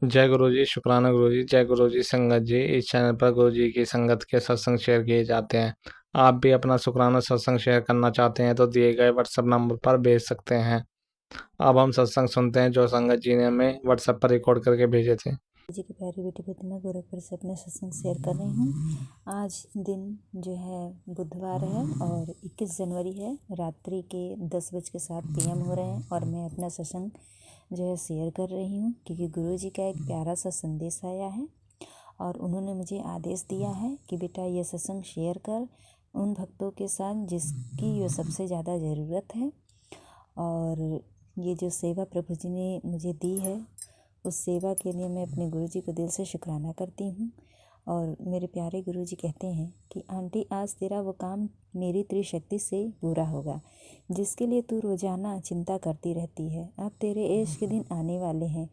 जय गुरु जी, शुक्राना गुरु जी। जय गुरु जी संगत जी। इस चैनल पर गुरु जी की संगत के सत्संग शेयर किए जाते हैं। आप भी अपना शुक्राना सत्संग शेयर करना चाहते हैं तो दिए गए व्हाट्सएप नंबर पर भेज सकते हैं। अब हम सत्संग सुनते हैं जो संगत जी ने हमें व्हाट्सएप पर रिकॉर्ड करके भेजे थे। जी की प्यारी बेटी बेटी मैं गोरखपुर से अपने सत्संग शेयर कर रही हूँ। आज दिन जो है बुधवार है और 21 जनवरी है। रात्रि के 10:07 PM हो रहे हैं और मैं अपना सत्संग जो है शेयर कर रही हूँ क्योंकि गुरु जी का एक प्यारा सा संदेश आया है और उन्होंने मुझे आदेश दिया है कि बेटा ये सत्संग शेयर कर उन भक्तों के साथ जिसकी ये सबसे ज़्यादा ज़रूरत है। और ये जो सेवा प्रभु जी ने मुझे दी है उस सेवा के लिए मैं अपने गुरु जी को दिल से शुक्राना करती हूँ। और मेरे प्यारे गुरु जी कहते हैं कि आंटी आज तेरा वो काम मेरी त्रिशक्ति से पूरा होगा जिसके लिए तू रोज़ाना चिंता करती रहती है। अब तेरे ऐश के दिन आने वाले हैं।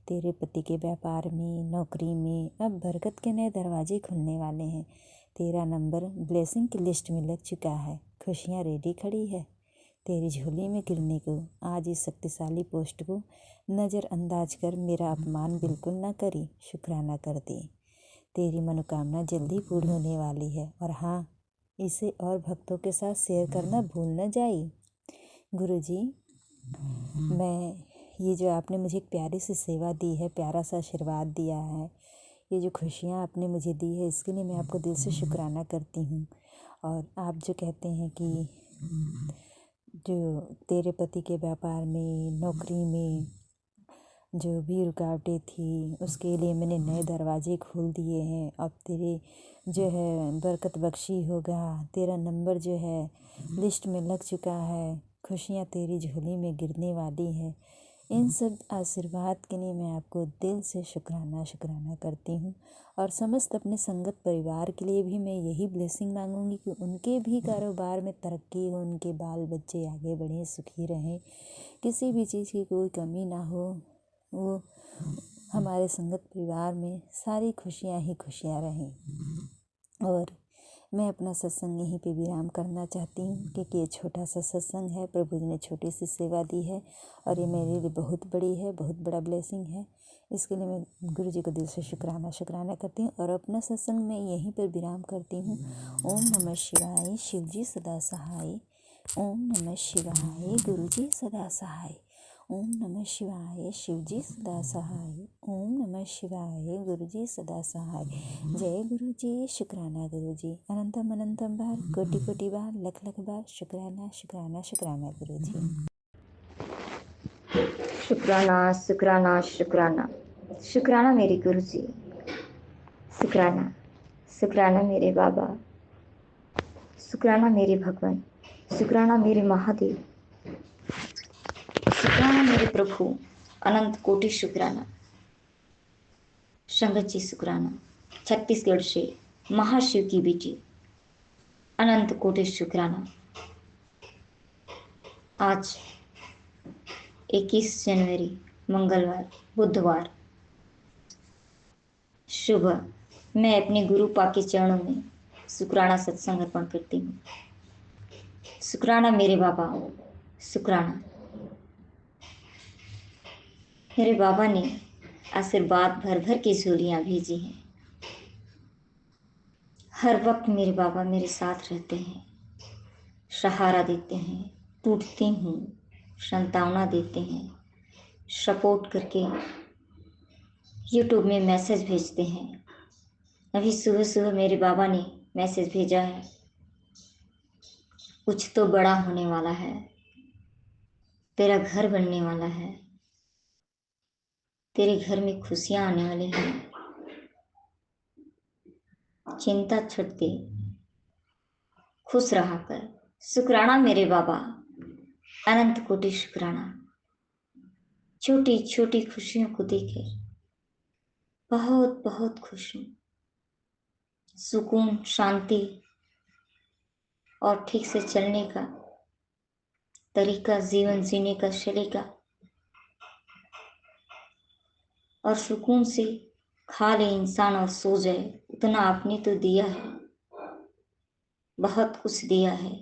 तेरे पति के व्यापार में, नौकरी में अब बरकत के नए दरवाजे खुलने वाले हैं। तेरा नंबर ब्लेसिंग की लिस्ट में लग चुका है। खुशियाँ रेडी खड़ी है तेरी झोली में गिरने को। आज इस शक्तिशाली पोस्ट को नज़रअंदाज कर मेरा अपमान बिल्कुल ना करी, शुक्राना कर दे। तेरी मनोकामना जल्दी पूर्ण होने वाली है। और हाँ, इसे और भक्तों के साथ शेयर करना भूल न जाई। गुरु जी, मैं ये जो आपने मुझे एक प्यारी सी सेवा दी है, प्यारा सा आशीर्वाद दिया है, ये जो खुशियाँ आपने मुझे दी है इसके लिए मैं आपको दिल से शुक्राना करती हूँ। और आप जो कहते हैं कि जो तेरे पति के व्यापार में, नौकरी में जो भी रुकावटें थी उसके लिए मैंने नए दरवाजे खोल दिए हैं। अब तेरे जो है बरकत बख्शी होगा। तेरा नंबर जो है लिस्ट में लग चुका है। खुशियाँ तेरी झोली में गिरने वाली है। इन सब आशीर्वाद के लिए मैं आपको दिल से शुक्राना करती हूँ। और समस्त अपने संगत परिवार के लिए भी मैं यही ब्लेसिंग मांगूंगी कि उनके भी कारोबार में तरक्की हो, उनके बाल बच्चे आगे बढ़ें, सुखी रहें, किसी भी चीज़ की कोई कमी ना हो। वो हमारे संगत परिवार में सारी खुशियाँ ही खुशियाँ रहें। और मैं अपना सत्संग यहीं पे विराम करना चाहती हूँ क्योंकि ये छोटा सा सत्संग है। प्रभु जी ने छोटी सी सेवा दी है और ये मेरे लिए बहुत बड़ी है, बहुत बड़ा ब्लेसिंग है। इसके लिए मैं गुरु जी को दिल से शुक्राना करती हूँ और अपना सत्संग मैं यहीं पर विराम करती हूँ। ओम नमः शिवाय, शिव जी सदा सहाय। ओम नमः शिवाय, गुरु जी सदा सहाय। ओम नमः शिवाय, शिव जी सदा सहाय। ओम नमः शिवाय, गुरु जी सदा सहाय। जय गुरु जी, शुक्राना गुरु जी। अनंतम अनंतम बार, कोटि कोटि बार, लख लख बार शुक्राना गुरु जी। शुक्राना शुक्राना शुक्राना शुक्राना मेरे गुरु जी। शुक्राना शुक्राना मेरे बाबा। शुक्राना मेरे भगवान। शुक्राना मेरे महादेव। शुक्राना मेरे प्रभु। अनंत कोटि शुक्राना। संगत जी शुक्राना। छत्तीसगढ़ से महाशिव की बेटी अनंत कोटि शुक्राना। आज 21 जनवरी मंगलवार बुधवार सुबह मैं अपने गुरु पाके चरणों में शुक्राना सत्संग अर्पण करती हूँ। शुक्राना मेरे बाबा। शुक्राना मेरे बाबा ने आशीर्वाद भर भर की झोलियाँ भेजी हैं। हर वक्त मेरे बाबा मेरे साथ रहते हैं, सहारा देते हैं। टूटती हूँ सांत्वना देते हैं, सपोर्ट करके यूट्यूब में मैसेज भेजते हैं। अभी सुबह सुबह मेरे बाबा ने मैसेज भेजा है, कुछ तो बड़ा होने वाला है, तेरा घर बनने वाला है, तेरे घर में खुशियाँ आने वाली हैं, चिंता छुट दे, खुश रहा कर। शुक्राना मेरे बाबा। अनंत कोटि शुक्राना। छोटी छोटी खुशियों को देकर बहुत बहुत खुश हूँ। सुकून, शांति और ठीक से चलने का तरीका, जीवन जीने का सलीका और सुकून से खा ले इंसान और सो जाए, उतना आपने तो दिया है, बहुत कुछ दिया है,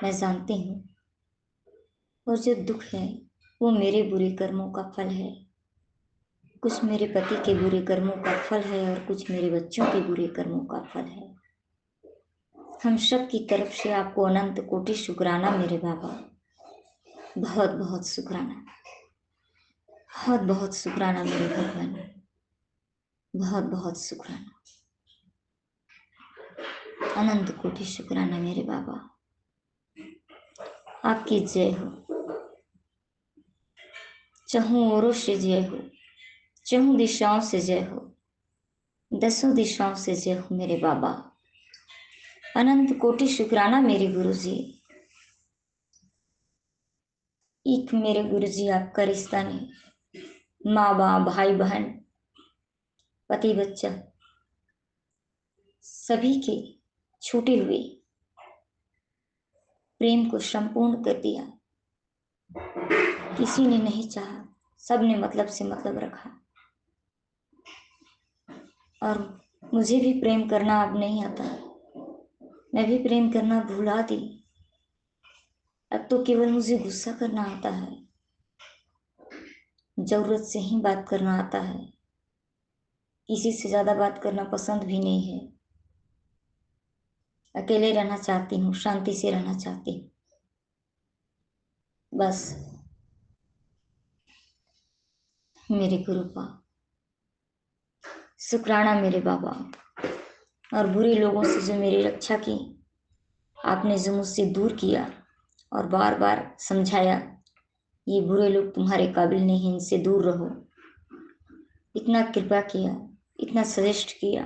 मैं जानती हूँ। और जो दुख है वो मेरे बुरे कर्मों का फल है। कुछ मेरे पति के बुरे कर्मों का फल है और कुछ मेरे बच्चों के बुरे कर्मों का फल है। हम सब की तरफ से आपको अनंत कोटि शुक्राना मेरे बाबा, बहुत बहुत शुक्राना, बहुत बहुत शुक्राना मेरे भगवान, बहुत बहुत शुक्राना, अनंत कोटि शुक्राना मेरे बाबा। आपकी जय हो, चहुं ओरों से जय हो, चहुं दिशाओं से जय हो, दसों दिशाओं से जय हो मेरे बाबा। अनंत कोटि शुक्राना मेरे गुरु जी। एक मेरे गुरु जी आपका रिश्ता नहीं, माँ बाप भाई बहन पति बच्चा सभी के छूटे हुए प्रेम को संपूर्ण कर दिया। किसी ने नहीं चाहा, सबने मतलब से मतलब रखा। और मुझे भी प्रेम करना अब नहीं आता, मैं भी प्रेम करना भुला दी। अब तो केवल मुझे गुस्सा करना आता है, जरूरत से ही बात करना आता है, किसी से ज्यादा बात करना पसंद भी नहीं है। अकेले रहना चाहती हूँ, शांति से रहना चाहती हूँ, बस। मेरे गुरुपा शुक्राना मेरे बाबा। और बुरे लोगों से जो मेरी रक्षा की, आपने जो मुझसे दूर किया और बार बार समझाया, ये बुरे लोग तुम्हारे काबिल नहीं, इनसे दूर रहो, इतना कृपा किया, इतना सजेस्ट किया,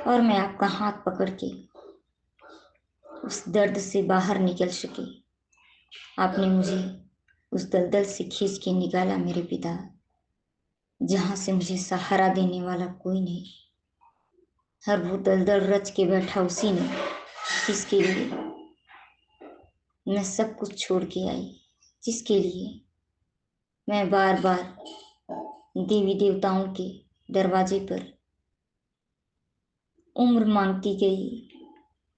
और मैं आपका हाथ पकड़ के उस दर्द से बाहर निकल सकी। आपने मुझे उस दलदल से खींच के निकाला मेरे पिता, जहां से मुझे सहारा देने वाला कोई नहीं। हर वो दलदल रच के बैठा उसी ने, जिसके लिए मैं सब कुछ छोड़ के आई, जिसके लिए मैं बार बार देवी देवताओं के दरवाजे पर उम्र मांगती गई,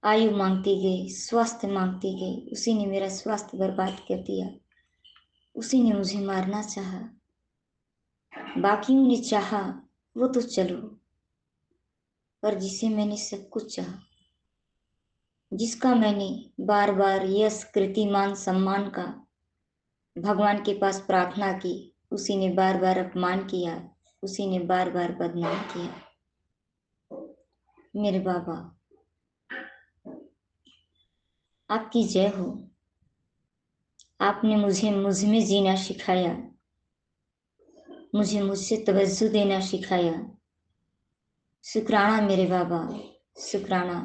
आयु मांगती गई, स्वास्थ्य मांगती गई। उसी ने मेरा स्वास्थ्य बर्बाद कर दिया, उसी ने मुझे मारना चाहा। बाकियों ने चाहा वो तो चलो, पर जिसे मैंने सब कुछ चाहा, जिसका मैंने बार बार यश कृति मान सम्मान का भगवान के पास प्रार्थना की, उसी ने बार बार अपमान किया, उसी ने बार बार बदनाम किया। मेरे बाबा आपकी जय हो। आपने मुझे मुझ में जीना सिखाया, मुझे मुझसे तवज्जो देना सिखाया। शुक्राना मेरे बाबा, शुक्राना।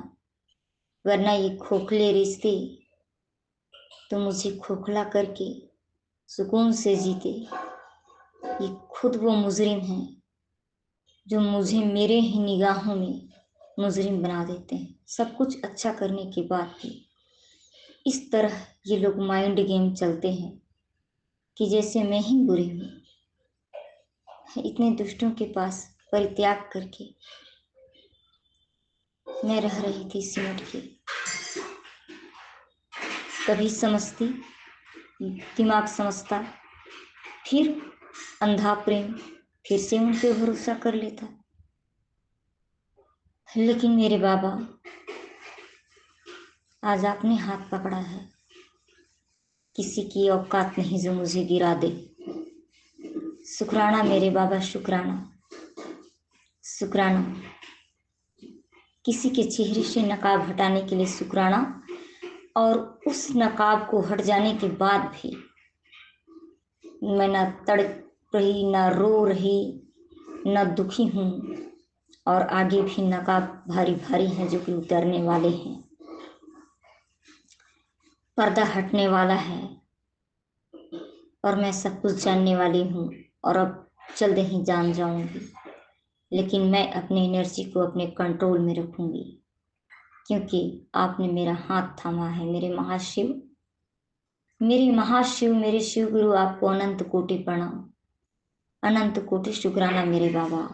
वरना ये खोखले रिश्ते तो मुझे खोखला करके सुकून से जीते। ये खुद वो मुजरिम हैं जो मुझे मेरे ही निगाहों में मुजरिम बना देते हैं, सब कुछ अच्छा करने के बाद भी। इस तरह ये लोग माइंड गेम चलते हैं कि जैसे मैं ही बुरी हूँ। इतने दुष्टों के पास परित्याग करके मैं रह रही थी सिमट के। कभी समझती, दिमाग समझता, फिर अंधा प्रेम, फिर से उन पे भरोसा कर लेता। लेकिन मेरे बाबा आज आपने हाथ पकड़ा है, किसी की औकात नहीं जो मुझे गिरा दे। शुक्राना मेरे बाबा, शुक्राना, शुक्राना। किसी के चेहरे से नकाब हटाने के लिए शुक्राना, और उस नकाब को हट जाने के बाद भी मैं ना तड़प रही, ना रो रही, ना दुखी हूँ, और आगे भी नकाब भारी भारी हैं जो कि उतरने वाले हैं। पर्दा हटने वाला है और मैं सब कुछ जानने वाली हूँ, और अब जल्द ही जान जाऊंगी। लेकिन मैं अपनी एनर्जी को अपने कंट्रोल में रखूंगी, क्योंकि आपने मेरा हाथ थामा है। मेरे महाशिव, मेरे महाशिव, मेरे शिव गुरु, आपको अनंत कोटि प्रणाम, अनंत कोटि शुक्राना मेरे बाबा,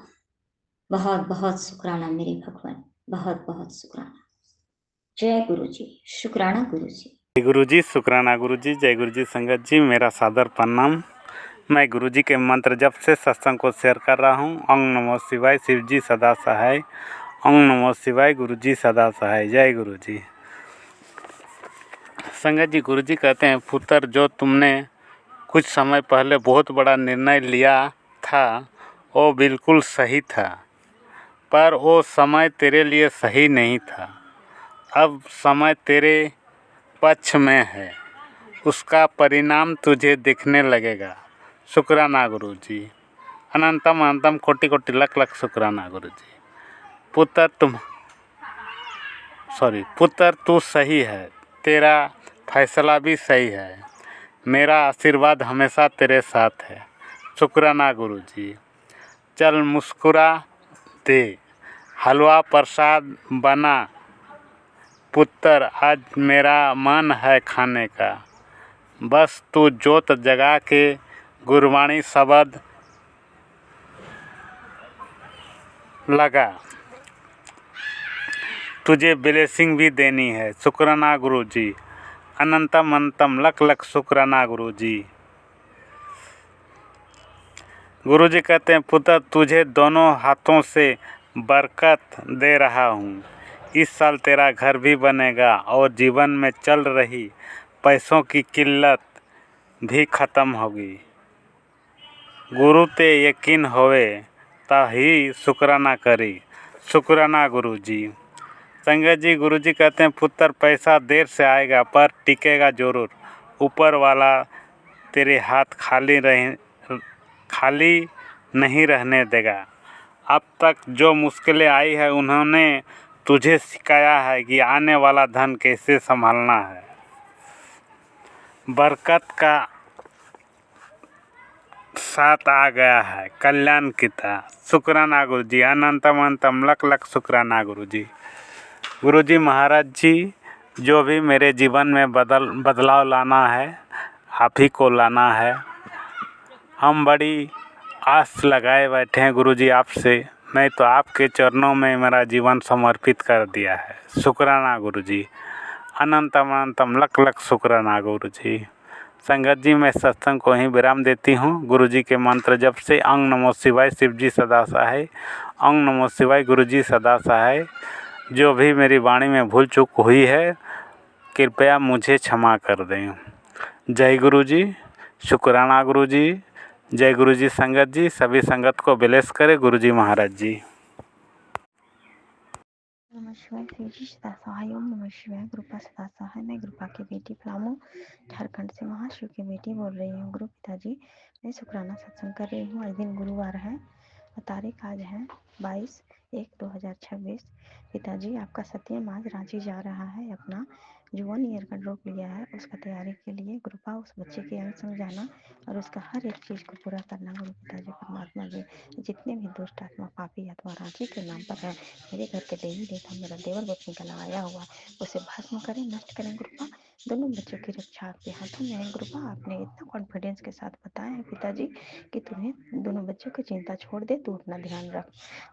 बहुत बहुत शुक्राना मेरे भगवान, बहुत बहुत शुक्राना। जय गुरु जी, शुक्राना गुरु जी। जय गुरु जी, शुक्राना गुरु जी, जय गुरु जी संगत जी, मेरा सादर प्रणाम। मैं गुरुजी के मंत्र जप से सत्संग को शेयर कर रहा हूँ। ओम नमो शिवाय, शिव जी सदा सहाय। ओम नमो शिवाय, गुरुजी सदा सहाय। जय गुरुजी। संगत जी, गुरुजी कहते हैं, पुत्र, जो तुमने कुछ समय पहले बहुत बड़ा निर्णय लिया था वो बिल्कुल सही था, पर वो समय तेरे लिए सही नहीं था। अब समय तेरे पक्ष में है, उसका परिणाम तुझे दिखने लगेगा। शुक्राना गुरुजी। अनंतम अनंतम कोटि कोटि लख लख शुक्राना गुरुजी। पुत्र तू सही है, तेरा फैसला भी सही है। मेरा आशीर्वाद हमेशा तेरे साथ है। शुक्राना गुरुजी। चल मुस्कुरा दे, हलवा प्रसाद बना। पुत्र, आज मेरा मन है खाने का। बस तू जोत जगा के गुरबाणी शब्द लगा। तुझे ब्लेसिंग भी देनी है। शुक्राना गुरुजी। अनंतम अनंतम लख लख शुक्राना गुरुजी। गुरुजी कहते हैं, पुत्र, तुझे दोनों हाथों से बरकत दे रहा हूँ। इस साल तेरा घर भी बनेगा और जीवन में चल रही पैसों की किल्लत भी ख़त्म होगी। गुरु ते यकीन होवे ताही शुक्राना करी। शुक्राना गुरुजी। संगत जी, गुरुजी कहते हैं, पुत्र, पैसा देर से आएगा पर टिकेगा ज़रूर। ऊपर वाला तेरे हाथ खाली नहीं रहने देगा। अब तक जो मुश्किलें आई है उन्होंने तुझे सिखाया है कि आने वाला धन कैसे संभालना है। बरकत का साथ आ गया है, कल्याण की तरह। शुक्राना गुरुजी। अनंतम अनंतम लख लख शुक्राना गुरुजी। गुरुजी महाराज जी, जो भी मेरे जीवन में बदलाव लाना है आप ही को लाना है। हम बड़ी आस लगाए बैठे हैं गुरुजी आपसे। मैं तो आपके चरणों में मेरा जीवन समर्पित कर दिया है। शुक्राना गुरुजी। अनंतम अनंतम लख लख शुक्राना गुरुजी। संगत जी, मैं सत्संग को ही विराम देती हूँ गुरुजी के मंत्र जप से। ओम नमो शिवाय, शिव जी सदा सहाय। ओम नमो शिवाय, गुरुजी सदा सहाय। जो भी मेरी वाणी में भूल चूक हुई है कृपया मुझे क्षमा कर दें। जय गुरुजी। शुक्राना गुरुजी। जय गुरुजी। संगत जी, सभी संगत को ब्लेस करें गुरुजी महाराज जी। नमः शिवाय, शिव जी सदा सहाय। ओम नमः शिवाय, गुरुपा सदा सहाय। मैं गुरुपा की बेटी पलामू झारखंड से महाशिव की बेटी बोल रही हूँ। गुरु पिताजी, मैं शुक्राना सत्संग कर रही हूँ। आज दिन गुरुवार है और तारीख आज है 22/1/2026। पिताजी, आपका सत्यम आज रांची जा रहा है। अपना जो 1 ईयर का ड्रॉप लिया है उसका तैयारी के लिए गुरुपा उस बच्चे के अंग संग जाना और उसका हर एक चीज़ को पूरा करना। गुरु पिताजी परमात्मा जी, जितने भी दुष्ट आत्मा पापी अथवा रांची के नाम पर है, मेरे घर के देवी देवता, मेरा देवर बपनी का लगाया हुआ, उसे भस्म करें, नष्ट करें गुरुपा। दोनों बच्चों की रक्षा आपके हाथों में है गुरुपा। आपने इतना कॉन्फिडेंस के साथ बताया है पिताजी कि तुम्हें दोनों बच्चों की चिंता छोड़ दे, तू अपना ध्यान रख।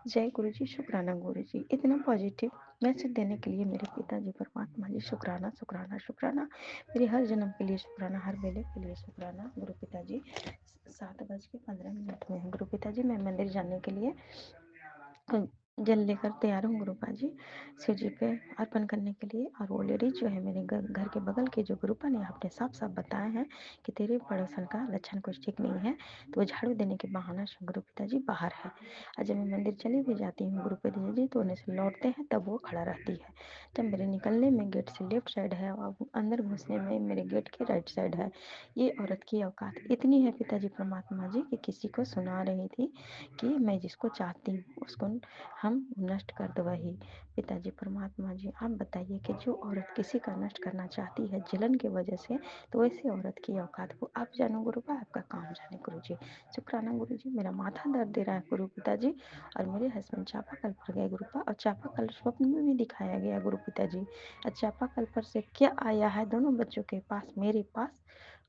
जय गुरु जी। शुक्राना गुरु जी, इतना पॉजिटिव मैसेज देने के लिए मेरे पिताजी परमात्मा जी। शुक्राना शुक्राना शुक्राना। मेरे हर जन्म के लिए शुक्राना, हर बेले के लिए शुक्राना। गुरु पिताजी 7:15 में है गुरु पिताजी। मैं मंदिर जाने के लिए जल लेकर तैयार हूँ गुरुपा जी, शिव जी पे अर्पण करने के लिए। और वो लेडीज जो है मेरे घर के बगल के जो गुरुपा ने आपने साफ साफ बताया है कि तेरे पड़ोसन का लक्षण कुछ ठीक नहीं है, तो वो झाड़ू देने के बहाना से गुरु पिताजी बाहर है। और जब मैं मंदिर चली भी जाती हूँ गुरु पिताजी तो उन्हें से लौटते हैं तब वो खड़ा रहती है। जब मेरे निकलने में गेट से लेफ्ट साइड है और अंदर घुसने में मेरे गेट के राइट साइड है। ये औरत की औकात इतनी है पिताजी परमात्मा जी कि किसी को सुना रही थी कि मैं जिसको चाहती हूँ उसको हम नष्ट कर दो। वही पिताजी परमात्मा जी, आप बताइए कि जो औरत किसी का नष्ट करना चाहती है जलन की वजह से, तो ऐसी औरत की औकात को आप जानो गुरुपा, आपका काम जाने गुरु जी। शुक्राना गुरु जी। मेरा माथा दर्द दे रहा है गुरु पिताजी और मेरे हस्बैंड चापाकल पर गए गुरुपा और चापाकल स्वप्न में भी दिखाया गया गुरु पिताजी। और चापाकल पर से क्या आया है दोनों बच्चों के पास, मेरे पास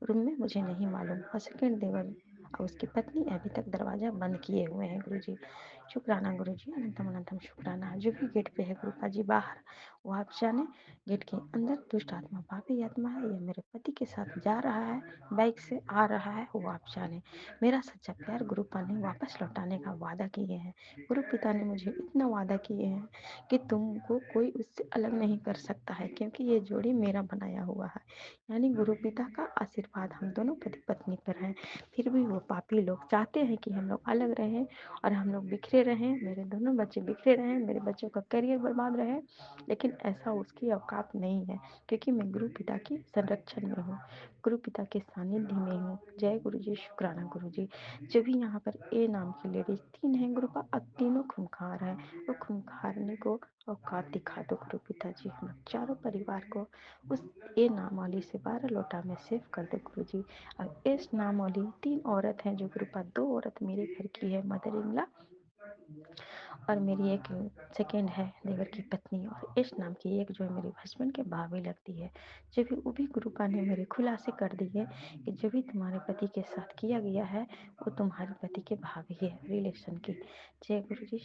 रूम में, मुझे नहीं मालूम। और सेकेंड देवर और उसकी पत्नी अभी तक दरवाज़ा बंद किए हुए हैं गुरुजी। शुक्राना गुरुजी, अनंतम अनंतम शुक्राना। जो भी गेट पे है गुरुपा जी बाहर, वो आप जाने। गेट के अंदर दुष्ट आत्मा, पापी आत्मा है या मेरे पति के साथ जा रहा है, बाइक से आ रहा है, वो आप जाने। मेरा सच्चा प्यार गुरुपा ने वापस लौटाने का वादा किए हैं। गुरु पिता ने मुझे इतना वादा किए हैं कि तुमको कोई उससे अलग नहीं कर सकता है, क्योंकि ये जोड़ी मेरा बनाया हुआ है। यानी गुरु पिता का आशीर्वाद हम दोनों पति पत्नी पर है। फिर भी वो पापी लोग चाहते हैं कि हम लोग अलग रहें और हम लोग बिखरे रहें, मेरे दोनों बच्चे बिखरे रहें, मेरे बच्चों का करियर बर्बाद रहे। लेकिन ऐसा उसकी औकात नहीं है, क्योंकि मैं गुरु पिता की संरक्षण में हूँ, गुरु पिता के सानिध्य में हूँ। जय गुरु जी, शुक्राना गुरु जी। जो भी यहाँ पर ए नाम की लेडीज 3 हैं गुरुपा, अब तीनों खूंखार हैं। वो खूंखारने को औकात दिखा दो गुरु पिता जी। हम लोग चारों परिवार को उस ए नाम वाली से 12 लोटा में सेव कर दो गुरु जी। और इस नाम वाली 3 औरत हैं जो गुरुपा, 2 औरत मेरे घर की है, मदर इन लॉ, और मेरी एक सेकेंड है देवर की पत्नी, और इस नाम की एक जो है मेरे हस्बैंड के भाभी लगती है। जो भी वो भी गुरुपा ने मेरे खुलासे कर दी है कि जो भी तुम्हारे पति के साथ किया गया है वो तुम्हारे पति के भाभी है रिलेशन की। जय गुरु जी,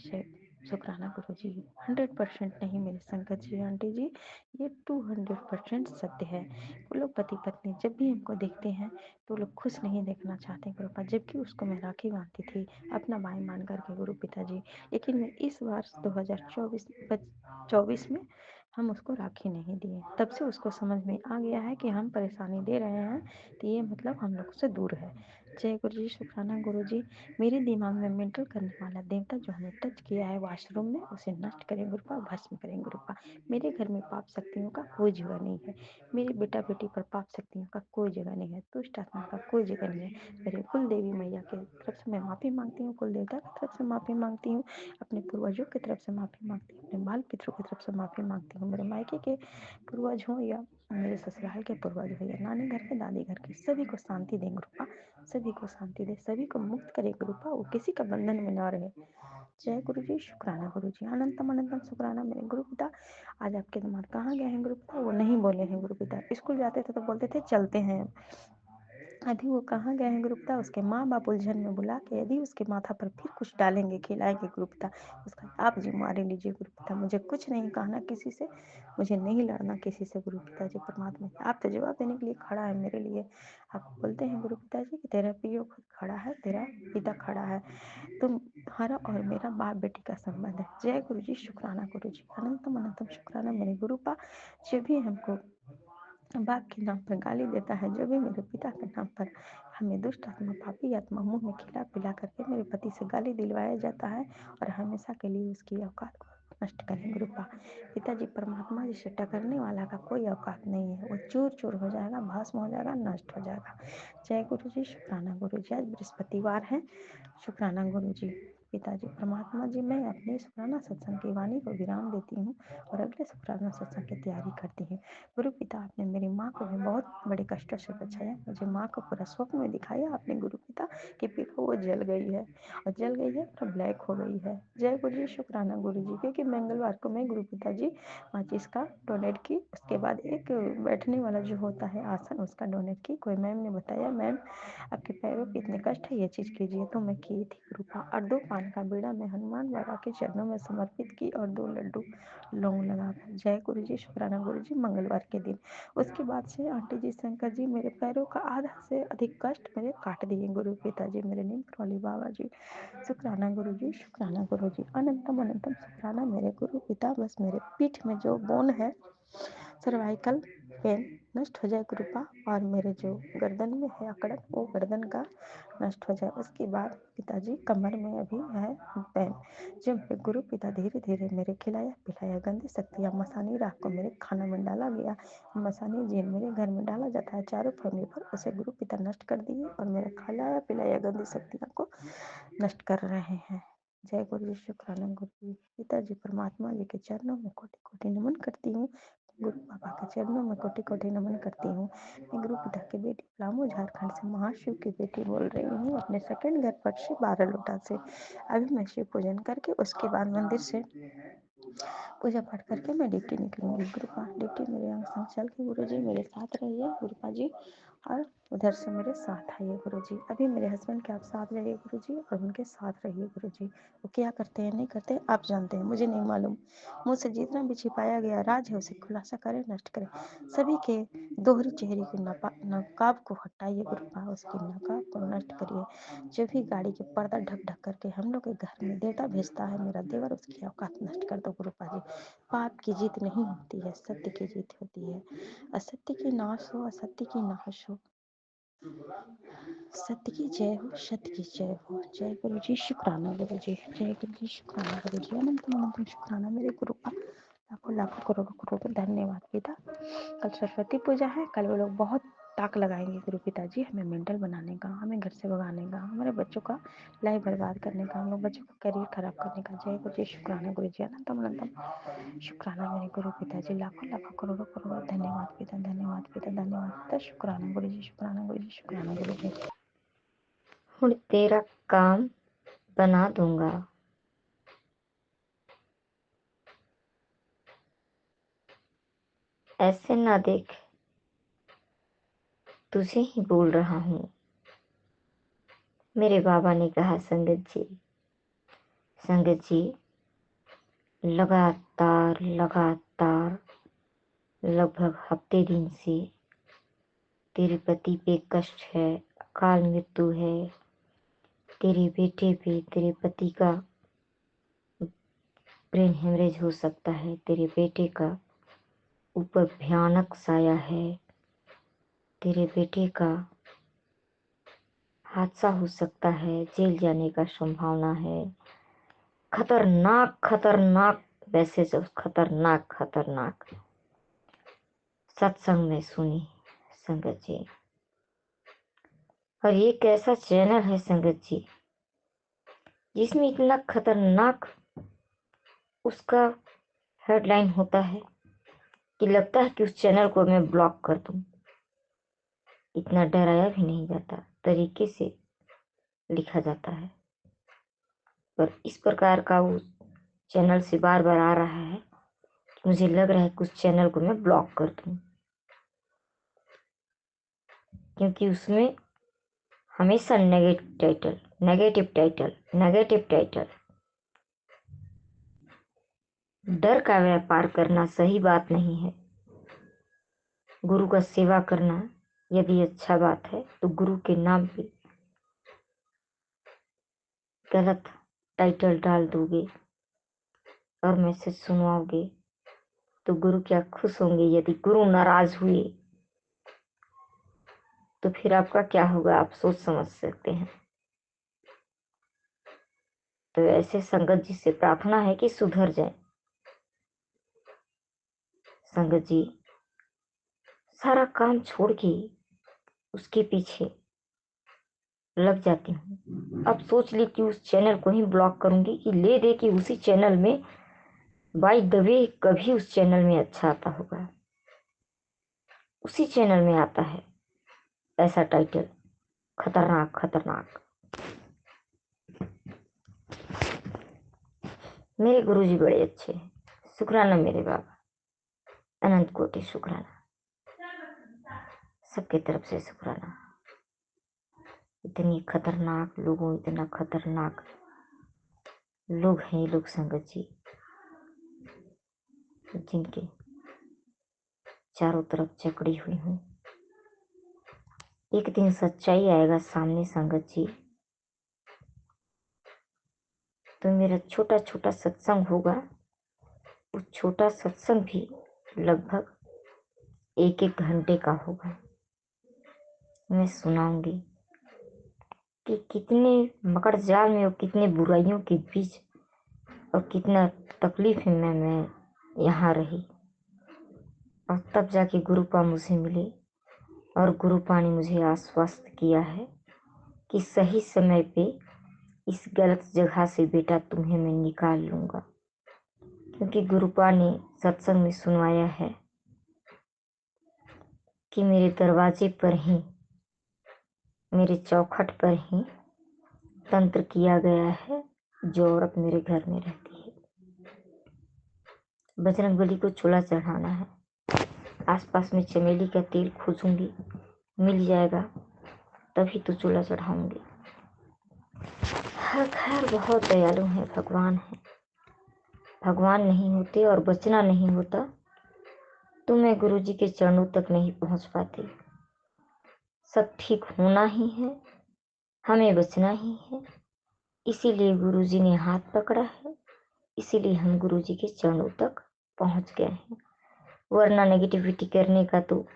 शुक्राना गुरु जी। 100% नहीं मेरे संकट जी आंटी जी, ये 200% सत्य है। वो लोग पति पत्नी जब भी हमको देखते हैं तो लोग खुश नहीं देखना चाहते गुरुपा, जबकि उसको मैं राखी बांधती थी अपना भाई मान करके गुरु पिताजी। लेकिन मैं इस वर्ष 2024 में हम उसको राखी नहीं दिए। तब से उसको समझ में आ गया है कि हम परेशानी दे रहे हैं तो ये मतलब हम लोग से दूर है। जय गुरु जी, शुक्राना गुरु जी। मेरे दिमाग में मेंटल करने वाला देवता जो हमें टच किया है वॉशरूम में, उसे नष्ट करें गुरुपा, भस्म करें गुरुपा। मेरे घर में पाप शक्तियों का कोई जगह नहीं है। मेरे बेटा बेटी पर पाप शक्तियों का कोई जगह नहीं है, दुष्ट आत्मा का कोई जगह नहीं है। मेरे कुल देवी मैया की तरफ से मैं माफ़ी मांगती हूँ, कुल देवता की तरफ से माफ़ी मांगती हूँ, अपने पूर्वजों की तरफ से माफ़ी मांगती हूँ, अपने बाल पितरों की तरफ से माफ़ी मांगती हूँ। मेरे मायके के पूर्वज हों या मेरे ससुराल के पूर्वज हो या नानी घर के दादी घर के, सभी को शांति दें गुरुपा, सभी को शांति दे, सभी को मुक्त करे गुरुपा, वो किसी का बंधन में ना रहे। जय गुरु जी, शुक्राना गुरु जी, अनंतम अनंतम शुक्राना मेरे गुरु पिता। आज आपके दिमाग कहाँ गए हैं गुरु पिता? वो नहीं बोले हैं गुरु पिता। स्कूल जाते थे तो बोलते थे चलते हैं, अभी वो कहाँ गए हैं गुरुपिता? उसके माँ बाप उलझन में बुला के यदि उसके माथा पर फिर कुछ डालेंगे खिलाएंगे गुरुपिता, उसका आप जिम्मेवारी लीजिए गुरुपिता। मुझे कुछ नहीं कहना किसी से, मुझे नहीं लड़ना किसी से गुरुपिता जी परमात्मा। आप तो जवाब देने के लिए खड़ा है मेरे लिए। आप बोलते हैं गुरुपिता जी कि तेरा पियो खुद खड़ा है, तेरा पिता खड़ा है, तुम्हारा और मेरा बाप बेटी का संबंध है। जय गुरु जी, शुक्राना गुरु जी, अनंतम अनंतम शुक्राना मेरे गुरुपा। जो भी हमको बाप के नाम पर गाली देता है, जो भी मेरे पिता के नाम पर हमें दुष्ट आत्मा पापी आत्मा मुंह में खिला पिला करके मेरे पति से गाली दिलवाया जाता है, और हमेशा के लिए उसकी औकात को नष्ट करें गुरुपा। पिताजी परमात्मा जी से टकरने वाला का कोई औकात नहीं है, वो चूर चूर हो जाएगा, भस्म हो जाएगा, नष्ट हो जाएगा। जय गुरु जी, शुक्राना गुरु जी। आज बृहस्पतिवार है, शुक्राना गुरु जी। पिताजी परमात्मा जी, मैं अपने शुक्राना सत्संग की वाणी को विराम देती हूँ और अगले शुक्राना सत्संग की तैयारी करती हूँ। गुरु पिता, आपने मेरी माँ को भी बहुत बड़े कष्टों से बचाया, मुझे माँ को पूरा स्वप्न में दिखाया आपने गुरु पिता कि पिता वो जल गई है, और जल गई है और ब्लैक हो गई है। जय गुरु जी, शुक्राना गुरु जी। क्योंकि मंगलवार को मैं गुरु पिता जी माचिस का डोनेट की, उसके बाद एक बैठने वाला जो होता है आसन, उसका डोनेट की। कोई मैम ने बताया मैम आपके पैरों पे इतने कष्ट है, ये चीज़ कीजिए, तो मैं की थी गुरुपा। और 2 पान का बीड़ा मैं हनुमान बाबा के चरणों में समर्पित की, और 2 लड्डू लौंग लगा कर। जय गुरु जी, शुक्राना गुरु जी। मंगलवार के दिन उसके बाद से आंटी जी, शंकर जी मेरे पैरों का आधा से अधिक कष्ट मेरे काट दिए गुरु पिताजी, मेरे नीम वाली बाबा जी। शुक्राना गुरु जी, शुक्राना गुरु जी, अनंतम अनंतम शुक्राना मेरे गुरु पिता। बस मेरे पीठ में जो बोन है, सर्वाइकल पेन नष्ट हो जाए कृपा, और मेरे जो गर्दन में है अकड़न, वो गर्दन का नष्ट हो जाए। उसके बाद पिताजी कमर में अभी है पेन, जो मेरे गुरु पिता धीरे धीरे मेरे खिलाया पिलाया गंदी शक्तियाँ मसानी राख को मेरे खाना में डाला गया, मसानी जीन मेरे घर में डाला जाता है चारों फैमिली पर, उसे गुरु पिता नष्ट कर दिए और मेरे खिलाया पिलाया गंदी शक्तियाँ को नष्ट कर रहे हैं। जय गुरु जी, शुक्राना गुरु जी। पिताजी परमात्मा जी के चरणों में कोटि कोटि नमन करती हूँ, गुरु बाबा के चरणों में कोटि कोटि नमन करती हूँ। मैं गुरु पिता की बेटी पलामू झारखंड से महाशिव की बेटी बोल रही हूँ, अपने सेकंड घर पर से 12 लोटा से। अभी मैं शिव पूजन करके उसके बाद मंदिर से पूजा पाठ करके मैं ड्यूटी निकलूंगी। गुरुपा ड्यूटी मेरे अंग संग चल के गुरु जी मेरे साथ रहिए गुरुपा जी, और उधर से मेरे साथ आइए गुरुजी। अभी मेरे हस्बैंड के आप साथ रहिए गुरुजी, और उनके साथ रहिए गुरुजी। वो क्या करते हैं नहीं करते आप जानते हैं, मुझे नहीं मालूम। मुझसे जितना भी छिपाया गया राज है उसे खुलासा करें, नष्ट करें। सभी के दोहरी चेहरे की नकाब को हटाइए गुरुपा, उसकी नकाब को नष्ट करिए। जो भी गाड़ी के पर्दा ढक ढक करके हम लोग के घर में देवता भेजता है मेरा देवर, उसकी औकात नष्ट कर दो गुरुपा जी। पाप की जीत नहीं होती है, सत्य की जीत होती है। असत्य की नाश हो, असत्य की नाश हो। सत्य की जय हो, सत्य की जय हो। जय गुरु जी, शुक्राना गुरु जी, जय गुरु जी, शुक्राना गुरु जी, अनंत अनंत शुक्राना मेरे गुरु का। लाखों लाखों करोड़ों करोड़ों धन्यवाद पिता। कल सरस्वती पूजा है, कल वो लोग बहुत ताक लगाएंगे गुरु पिताजी, हमें मेंटल बनाने का, हमें घर से भगाने का, हमारे बच्चों का लाइफ बर्बाद करने का, हम लोग बच्चों का करियर खराब करने का। जय गुरु जी, शुक्राना गुरु जी, अनंतम अनंतम शुक्राना मेरे गुरु पिताजी। लाखों लाखों करोड़ों करोड़ों धन्यवाद पिता, धन्यवाद पिता, धन्यवाद पिता। शुक्राना गुरु जी, शुक्राना गुरु जी, शुक्राना गुरु जी। हुण तेरा काम बना दूंगा। ऐसे ना देख, तुझे ही बोल रहा हूँ। मेरे बाबा ने कहा संगत जी लगातार लगभग हफ्ते दिन से तेरे पति पे कष्ट है, अकाल मृत्यु है। तेरे बेटे पे तेरे पति का ब्रेन हेमरेज हो सकता है, तेरे बेटे का ऊपर भयानक साया है, तेरे बेटे का हादसा हो सकता है, जेल जाने का संभावना है। खतरनाक वैसे जो खतरनाक सत्संग में सुनी संगत जी। और ये कैसा चैनल है संगत जी जिसमें इतना खतरनाक उसका हेडलाइन होता है कि लगता है कि उस चैनल को मैं ब्लॉक कर दूं। इतना डराया भी नहीं जाता तरीके से लिखा जाता है, पर इस प्रकार का वो चैनल से बार बार आ रहा है कि मुझे लग रहा है कि उस चैनल को मैं ब्लॉक कर दूं, क्योंकि उसमें हमेशा नेगेटिव टाइटल। डर का व्यापार करना सही बात नहीं है। गुरु का सेवा करना यदि अच्छा बात है तो गुरु के नाम पे गलत टाइटल डाल दोगे और मैसेज सुनवाओगे तो गुरु क्या खुश होंगे? यदि गुरु नाराज हुए तो फिर आपका क्या होगा, आप सोच समझ सकते हैं। तो ऐसे संगत जी से प्रार्थना है कि सुधर जाए। संगत जी सारा काम छोड़ के उसके पीछे लग जाती हूँ। अब सोच ली कि उस चैनल को ही ब्लॉक करूंगी कि ले दे कि उसी चैनल में बाय द वे कभी उस चैनल में अच्छा आता होगा, उसी चैनल में आता है ऐसा टाइटल खतरनाक। मेरे गुरुजी बड़े अच्छे हैं, शुक्राना मेरे बाबा, अनंत कोटि शुक्राना, सबके तरफ से शुक्राना। इतनी खतरनाक लोगों, इतना खतरनाक लोग हैं ये लोग संगत जी, जिनके चारों तरफ जकड़ी हुई हूँ। एक दिन सच्चाई आएगा सामने संगत जी, तो मेरा छोटा छोटा सत्संग होगा। उस छोटा सत्संग भी लगभग 1-1 घंटे का होगा। मैं सुनाऊंगी कि कितने मकड़ जाल में और कितने बुराइयों के बीच और कितना तकलीफ में मैं यहाँ रही, और तब जाके गुरुपा मुझे मिले और गुरुपा ने मुझे आश्वस्त किया है कि सही समय पे इस गलत जगह से बेटा तुम्हें मैं निकाल लूंगा। क्योंकि गुरुपा ने सत्संग में सुनवाया है कि मेरे दरवाजे पर ही, मेरे चौखट पर ही तंत्र किया गया है जो औरत मेरे घर में रहती है। बजरंगबली को चूल्हा चढ़ाना है, आसपास में चमेली का तेल खोजूंगी, मिल जाएगा तभी तो चूल्हा चढ़ाऊंगी। खैर बहुत दयालु है, भगवान है। भगवान नहीं होते और बचना नहीं होता तो मैं गुरुजी के चरणों तक नहीं पहुंच पाती। सब ठीक होना ही है, हमें बचना ही है, इसीलिए गुरुजी ने हाथ पकड़ा है, इसीलिए हम गुरुजी के चरणों तक पहुंच गए हैं। वरना नेगेटिविटी करने का तो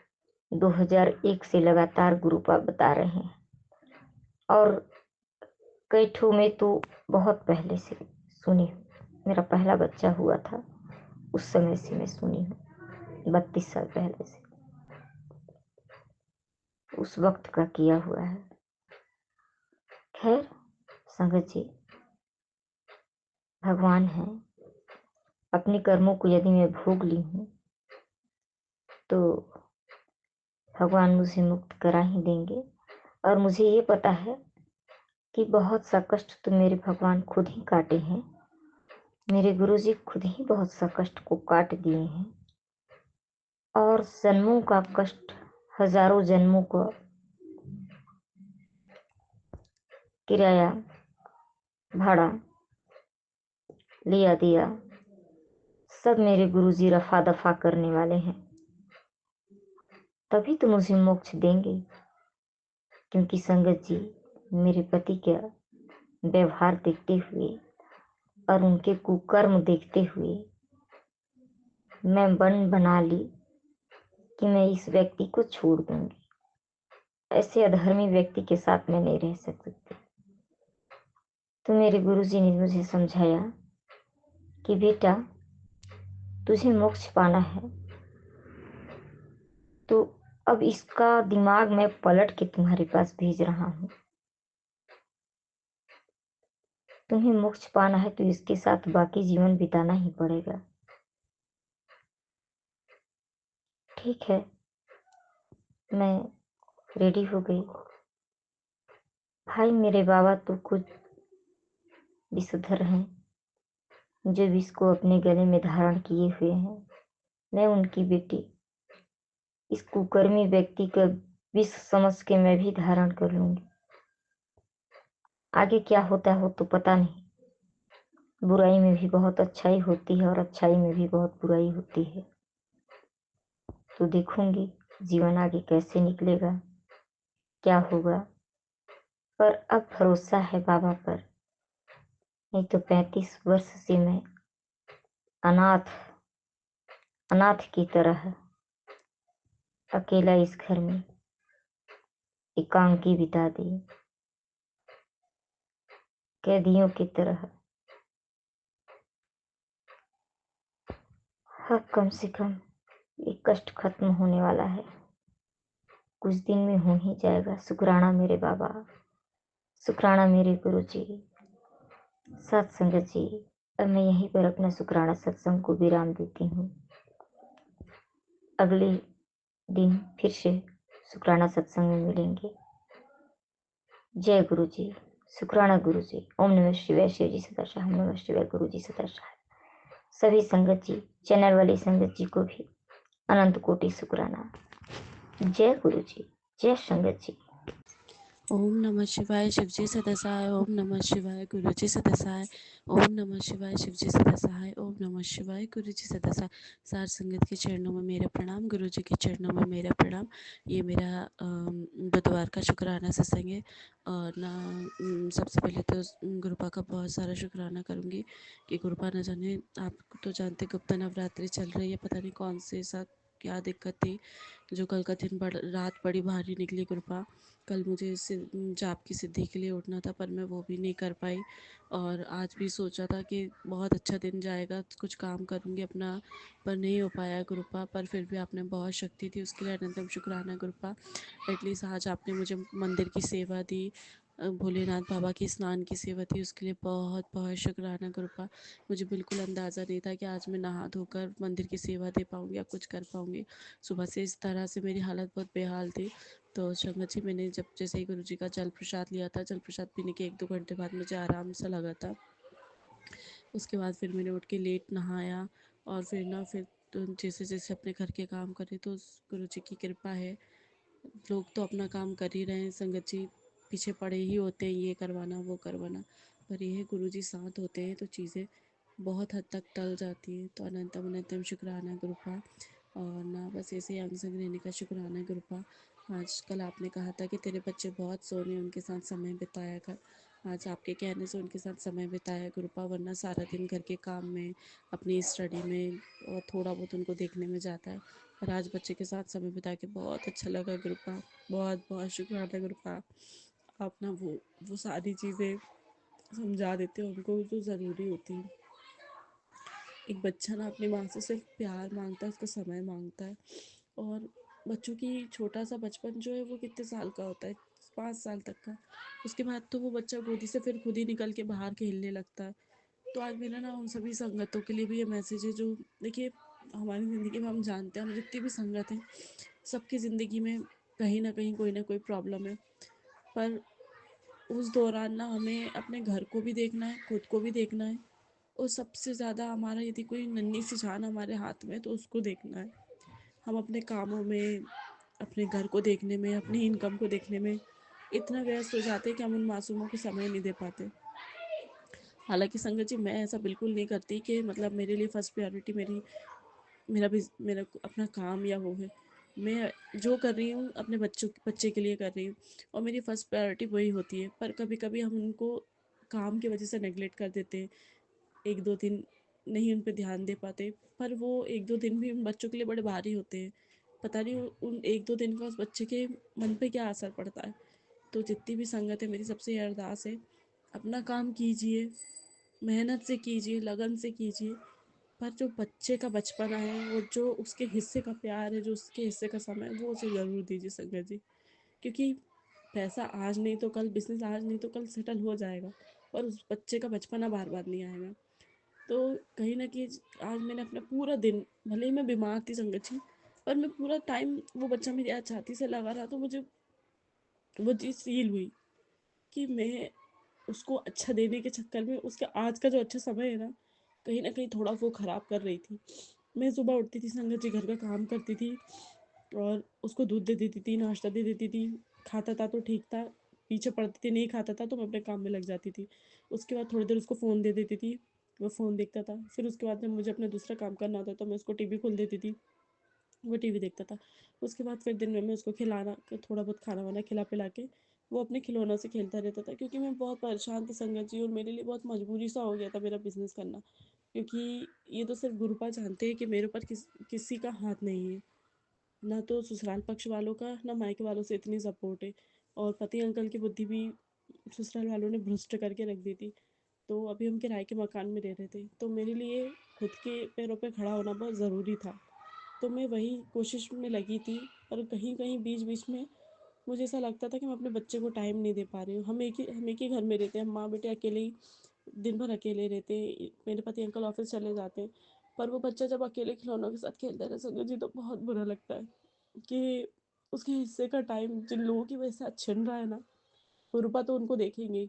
2001 से लगातार गुरुपा बता रहे हैं, और कई ठो में तो बहुत पहले से सुनी हूँ। मेरा पहला बच्चा हुआ था उस समय से मैं सुनी हूँ, 32 साल पहले से, उस वक्त का किया हुआ है। खैर संगत जी, भगवान है, अपने कर्मों को यदि मैं भोग ली हूँ तो भगवान मुझे मुक्त करा ही देंगे। और मुझे ये पता है कि बहुत सा कष्ट तो मेरे भगवान खुद ही काटे हैं, मेरे गुरुजी खुद ही बहुत सा कष्ट को काट दिए हैं, और जन्मों का कष्ट, हजारों जन्मों का किराया भाड़ा लिया दिया, सब मेरे गुरुजी रफा दफा करने वाले हैं। तभी तो मुझे मोक्ष देंगे, क्योंकि संगत जी मेरे पति का व्यवहार देखते हुए और उनके कुकर्म देखते हुए मैं मन बना ली कि मैं इस व्यक्ति को छोड़ दूंगी। ऐसे अधर्मी व्यक्ति के साथ मैं नहीं रह सकती। तो मेरे गुरुजी ने मुझे समझाया कि बेटा तुझे मोक्ष पाना है, तो अब इसका दिमाग मैं पलट के तुम्हारे पास भेज रहा हूँ। तुम्हें मोक्ष पाना है तो इसके साथ बाकी जीवन बिताना ही पड़ेगा। ठीक है, मैं रेडी हो गई। भाई मेरे बाबा तो खुद विषधर हैं, जो विष को अपने गले में धारण किए हुए हैं। मैं उनकी बेटी, इस कुकर्मी व्यक्ति का विष समझ के मैं भी धारण कर लूंगी। आगे क्या होता हो तो पता नहीं। बुराई में भी बहुत अच्छाई होती है और अच्छाई में भी बहुत बुराई होती है। तो देखूंगी जीवन आगे कैसे निकलेगा, क्या होगा। पर अब भरोसा है बाबा पर, नहीं तो 35 वर्ष से मैं अनाथ की तरह अकेला इस घर में एकांकी बिता दी, कैदियों की तरह। अब कम से कम ये कष्ट खत्म होने वाला है, कुछ दिन में हो ही जाएगा। शुक्राना मेरे बाबा, शुक्राना मेरे गुरु जी, सत्संगत जी। अब मैं यहीं पर अपना शुक्राना सत्संग को विराम देती हूँ। अगले दिन फिर से शुक्राना सत्संग में मिलेंगे। जय गुरु जी, शुक्राना गुरु जी। ओम नमः शिवाय। शिव जी सदा शाह, ओम नमः शिवाय। गुरु जी सदा शाह। सभी संगत जी, चैनल वाली संगत जी को भी अनंत कोटि शुक्राना। जय गुरु जी, जय संगत जी। ओम नमः शिवाय। शिवजी सदासाय। ओम नमः शिवाय। गुरुजी सदासाय। ओम नमः शिवाय। शिवजी सदासाय। ओम नमः शिवाय। गुरुजी सदासाय। सार संगत के चरणों में मेरा प्रणाम, गुरुजी के चरणों में मेरा प्रणाम। ये मेरा बुधवार का शुक्राना सत्संग है। और ना सबसे पहले तो गुरुपा का बहुत सारा शुक्राना करूँगी कि गुरुपा न जाने, आप तो जानते गुप्ता नवरात्रि चल रही है, पता नहीं कौन से साथ क्या दिक्कत थी जो कल का दिन रात बड़ी भारी निकली। गुरुपा कल मुझे जाप की सिद्धि के लिए उठना था, पर मैं वो भी नहीं कर पाई। और आज भी सोचा था कि बहुत अच्छा दिन जाएगा, कुछ काम करूँगी अपना, पर नहीं हो पाया गुरुपा। पर फिर भी आपने बहुत शक्ति दी, उसके लिए अनंतम शुक्राना गुरुपा। एटलीस्ट आज आपने मुझे मंदिर की सेवा दी, भोलेनाथ बाबा की स्नान की सेवा थी, उसके लिए बहुत बहुत शुक्राना गुरुपा। मुझे बिल्कुल अंदाज़ा नहीं था कि आज मैं नहा धोकर मंदिर की सेवा दे पाऊँगी या कुछ कर पाऊँगी। सुबह से इस तरह से मेरी हालत बहुत बेहाल थी। तो संगत जी, मैंने जब जैसे ही गुरु जी का जल प्रसाद लिया था, जल प्रसाद पीने के 1-2 घंटे बाद मुझे आराम सा लगा था। उसके बाद फिर मैंने उठ के लेट नहाया, और फिर तो जैसे जैसे अपने घर के काम करे, तो गुरु जी की कृपा है लोग तो अपना काम कर ही रहे हैं, संगत जी पीछे पड़े ही होते हैं, ये करवाना वो करवाना, पर यह गुरु जी साथ होते हैं तो चीज़ें बहुत हद तक टल जाती हैं। तो अनंतम अनंतम शुक्राना गुरुपा। और ना बस ऐसे ही अंग संग रहने का शुक्राना गुरुपा। आजकल आपने कहा था कि तेरे बच्चे बहुत सोने, उनके साथ समय बिताया कर। आज आपके कहने से उनके साथ समय बिताया गुरुपा, वरना सारा दिन घर के काम में, अपनी स्टडी में और थोड़ा बहुत उनको देखने में जाता है। और आज बच्चे के साथ समय बिता के बहुत अच्छा लगा गुरुपा। बहुत बहुत शुक्राना गुरुपा। आप ना वो सारी चीज़ें समझा देते हो उनको जो ज़रूरी होती है। एक बच्चा ना अपनी माँ से सिर्फ प्यार मांगता है, उसका समय मांगता है। और बच्चों की छोटा सा बचपन जो है वो कितने साल का होता है, 5 साल तक का। उसके बाद तो वो बच्चा गोदी से फिर खुद ही निकल के बाहर खेलने लगता है। तो आज मेरा ना उन सभी संगतों के लिए भी ये मैसेज है जो, देखिए, हमारी ज़िंदगी में हम जानते हैं, हम जितनी भी संगत हैं, सबकी ज़िंदगी में कहीं ना कोई प्रॉब्लम है। पर उस दौरान ना हमें अपने घर को भी देखना है, खुद को भी देखना है, और सबसे ज़्यादा हमारा यदि कोई नन्ही सी जान हमारे हाथ में है तो उसको देखना है। हम अपने कामों में, अपने घर को देखने में, अपनी इनकम को देखने में इतना व्यस्त हो जाते हैं कि हम उन मासूमों को समय नहीं दे पाते। हालांकि संगत जी, मैं ऐसा बिल्कुल नहीं करती कि मतलब मेरे लिए फर्स्ट प्रायोरिटी मेरा अपना काम या वो है। मैं जो कर रही हूँ अपने बच्चे के लिए कर रही हूँ, और मेरी फर्स्ट प्रायोरिटी वही होती है। पर कभी कभी हम उनको काम की वजह से नेगलेक्ट कर देते हैं, 1-2 दिन नहीं उन पे ध्यान दे पाते। पर वो 1-2 दिन भी उन बच्चों के लिए बड़े भारी होते हैं। पता नहीं उन 1-2 दिन का उस बच्चे के मन पे क्या असर पड़ता है। तो जितनी भी संगत है, मेरी सबसे ये अरदास है, अपना काम कीजिए, मेहनत से कीजिए, लगन से कीजिए, पर जो बच्चे का बचपना है, वो जो उसके हिस्से का प्यार है, जो उसके हिस्से का समय है, वो उसे ज़रूर दीजिए संगत जी। क्योंकि पैसा आज नहीं तो कल, बिजनेस आज नहीं तो कल सेटल हो जाएगा, पर उस बच्चे का बचपना बार बार नहीं आएगा। तो कहीं ना कहीं आज मैंने अपना पूरा दिन, भले ही मैं बीमार थी संगत जी, पर मैं पूरा टाइम, वो बच्चा मेरी आज छाती से लगा रहा, तो मुझे वो चीज़ फील हुई कि मैं उसको अच्छा देने के चक्कर में उसका आज का जो अच्छा समय है ना कहीं थोड़ा वो ख़राब कर रही थी। मैं सुबह उठती थी संगत जी, घर का काम करती थी, और उसको दूध दे देती थी, नाश्ता दे देती थी, खाता था तो ठीक था, पीछे पड़ती थी, नहीं खाता था तो मैं अपने काम में लग जाती थी। उसके बाद थोड़ी देर उसको फ़ोन दे देती थी, वो फ़ोन देखता था। फिर उसके बाद जब मुझे अपना दूसरा काम करना होता तो मैं उसको टीवी खोल देती थी, वो टीवी देखता था। उसके बाद फिर दिन में मैं उसको खिलाना, थोड़ा बहुत खाना वाना खिला पिला के वो अपने खिलौनों से खेलता रहता था। क्योंकि मैं बहुत परेशान थी संगत जी, और मेरे लिए बहुत मजबूरी सा हो गया था मेरा बिज़नेस करना। क्योंकि ये तो सिर्फ गुरुपा जानते हैं कि मेरे ऊपर किसी का हाथ नहीं है, ना तो ससुराल पक्ष वालों का, ना मायके वालों से इतनी सपोर्ट है। और पति अंकल की बुद्धि भी ससुराल वालों ने भ्रष्ट करके रख दी थी। तो अभी हम किराए के मकान में रह रहे थे, तो मेरे लिए खुद के पैरों पे खड़ा होना बहुत ज़रूरी था। तो मैं वही कोशिश में लगी थी। और कहीं कहीं बीच बीच में मुझे ऐसा लगता था कि मैं अपने बच्चे को टाइम नहीं दे पा रही हूँ। हम एक ही घर में रहते हैं, हम माँ बेटे अकेले ही दिन भर अकेले रहते हैं। मेरे पति अंकल ऑफिस चले जाते हैं, पर वो बच्चा जब अकेले खिलौनों के साथ खेलता रहे संगत जी, तो बहुत बुरा लगता है कि उसके हिस्से का टाइम जिन लोगों की वजह से आज छिन रहा है ना, गुरुपा तो उनको देखेंगे ही,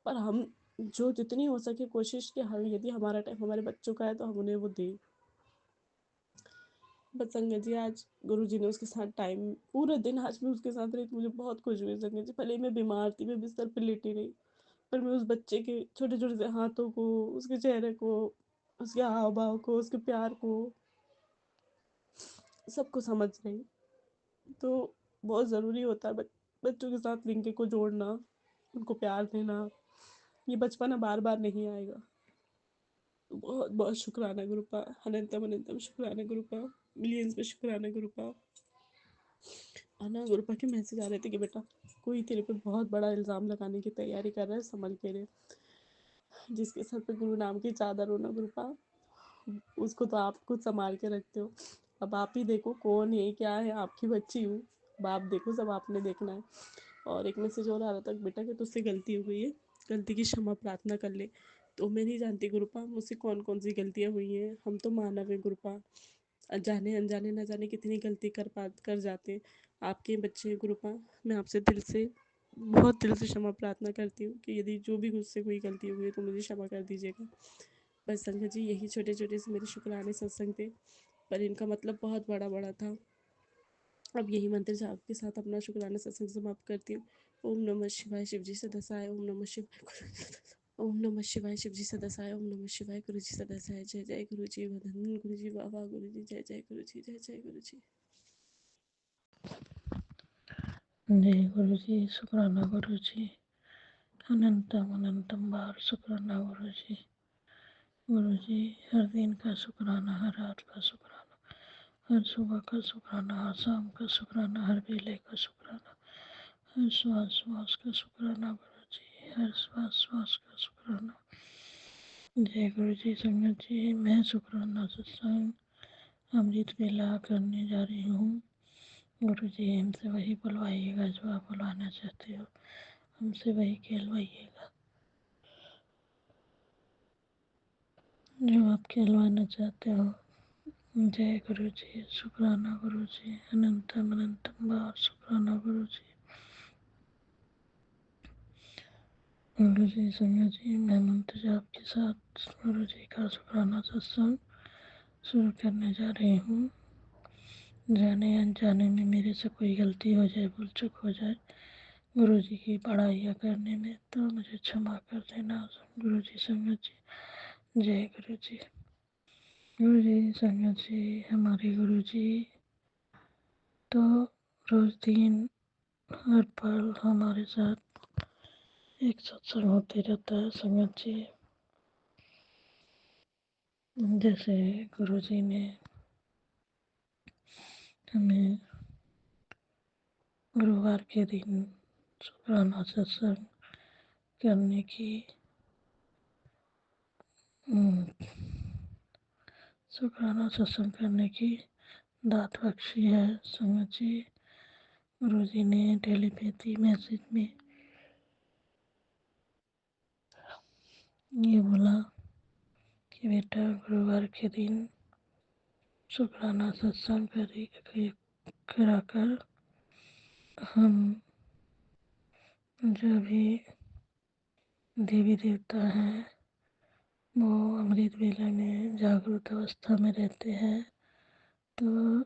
पर हम जो जितनी हो सके कोशिश कि हम, यदि हमारा टाइम हमारे बच्चों का है तो हम उन्हें वो दें। बस संगत जी, आज गुरु जी ने उसके साथ टाइम, पूरे दिन आज मैं उसके साथ रही तो मुझे बहुत खुशी हुई संगत जी। भले ही मैं बीमार थी, मैं बिस्तर पर लेटी रही, पर मैं उस बच्चे के छोटे छोटे से हाथों को, उसके चेहरे को, उसके हाव भाव को, उसके प्यार को, सबको समझ रही। तो बहुत ज़रूरी होता है बच्चों के साथ रिंके को जोड़ना, उनको प्यार देना। ये बचपना बार बार नहीं आएगा। तो बहुत बहुत शुक्राना गुरुपा, अनंतम अनंतम शुक्राना गुरुपा, मिलियंस में शुक्राना गुरुपा। और ना गुरुपा के मैसेज आ रहे थे कि बेटा, कोई तेरे पे बहुत बड़ा इल्ज़ाम लगाने की तैयारी कर रहा है, संभल के रहे। जिसके सर पे गुरु नाम की चादर हो ना गुरुपा, उसको तो आप खुद संभाल के रखते हो। अब आप ही देखो कौन है क्या है, आपकी बच्ची हूँ, बाप देखो, सब आपने देखना है। और एक मैसेज और आ रहा था, बेटा कि तुझसे गलती हो गई है, गलती की क्षमा प्रार्थना कर ले। तो मैं नहीं जानती गुरुपा मुझसे कौन कौन सी गलतियाँ हुई हैं, हम तो मानव है गुरुपा, जाने अनजाने न जाने कितनी गलती कर जाते हैं। आपके बच्चे गुरुपा, मैं आपसे दिल से, बहुत दिल से क्षमा प्रार्थना करती हूँ कि यदि जो भी मुझसे कोई गलती हुई है तो मुझे क्षमा कर दीजिएगा। बस संगत जी, यही छोटे छोटे से मेरे शुक्राने सत्संग थे, पर इनका मतलब बहुत बड़ा बड़ा था। अब यही मंत्र जाप के साथ अपना शुक्राना सत्संग समाप्त करती हूँ। ओम नमः शिवाय शिवजी सदसाय, ओम नमः शिवाय, ओम नमः शिवाय शिवजी सदसाय, ओम नमः शिवाय गुरुजी सदसाय। जय जय गुरुजी, वंदन गुरुजी, बाबा गुरुजी, जय जय गुरुजी, जय जय गुरुजी। जय गुरुजी, शुक्राना गुरुजी, अनंतम अनंतम बार शुक्राना गुरुजी। गुरुजी, हर दिन का शुक्राना, हर रात का शुक्राना, हर सुबह का शुक्राना, हर शाम का शुक्राना, हर वेले का शुक्राना, हर श्वास श्वास का शुक्राना गुरुजी, हर श्वास श्वास का शुक्राना। जय गुरुजी। संगत जी, मैं शुक्राना सत्संग अमृत वेला करने जा रही हूँ। गुरुजी, हमसे वही बुलवाइएगा जो आप बुलवाना चाहते हो, हमसे वही कहलवाइएगा जो आप कहलवाना चाहते हो। जय गुरुजी, शुक्राना गुरुजी, अनंतम अनंतम बार शुक्राना गुरुजी। गुरुजी, संगत जी, मैं मंत्र जाप के साथ गुरुजी का शुक्राना सत्संग शुरू करने जा रही हूँ। जाने अनजाने में मेरे से कोई गलती हो जाए, भूल चूक हो जाए गुरुजी की पढ़ाइयाँ करने में, तो मुझे क्षमा कर देना गुरुजी। संगत जी, जय गुरुजी। गुरुजी, संगत जी, हमारे गुरुजी तो रोज दिन हर पल हमारे साथ एक सत्संग होते रहता है। संगत जी, जैसे गुरुजी ने हमें गुरुवार के दिन शुक्राना सत्संग करने की शुक्राना सत्संग करने की दात बख्शी है। संगत जी, गुरुजी ने टेलीपैथी मैसेज में ये बोला कि बेटा, गुरुवार के दिन शुक्राना सत्संग कराकर हम जो भी देवी देवता हैं वो अमृत वेला में जागृत अवस्था में रहते हैं। तो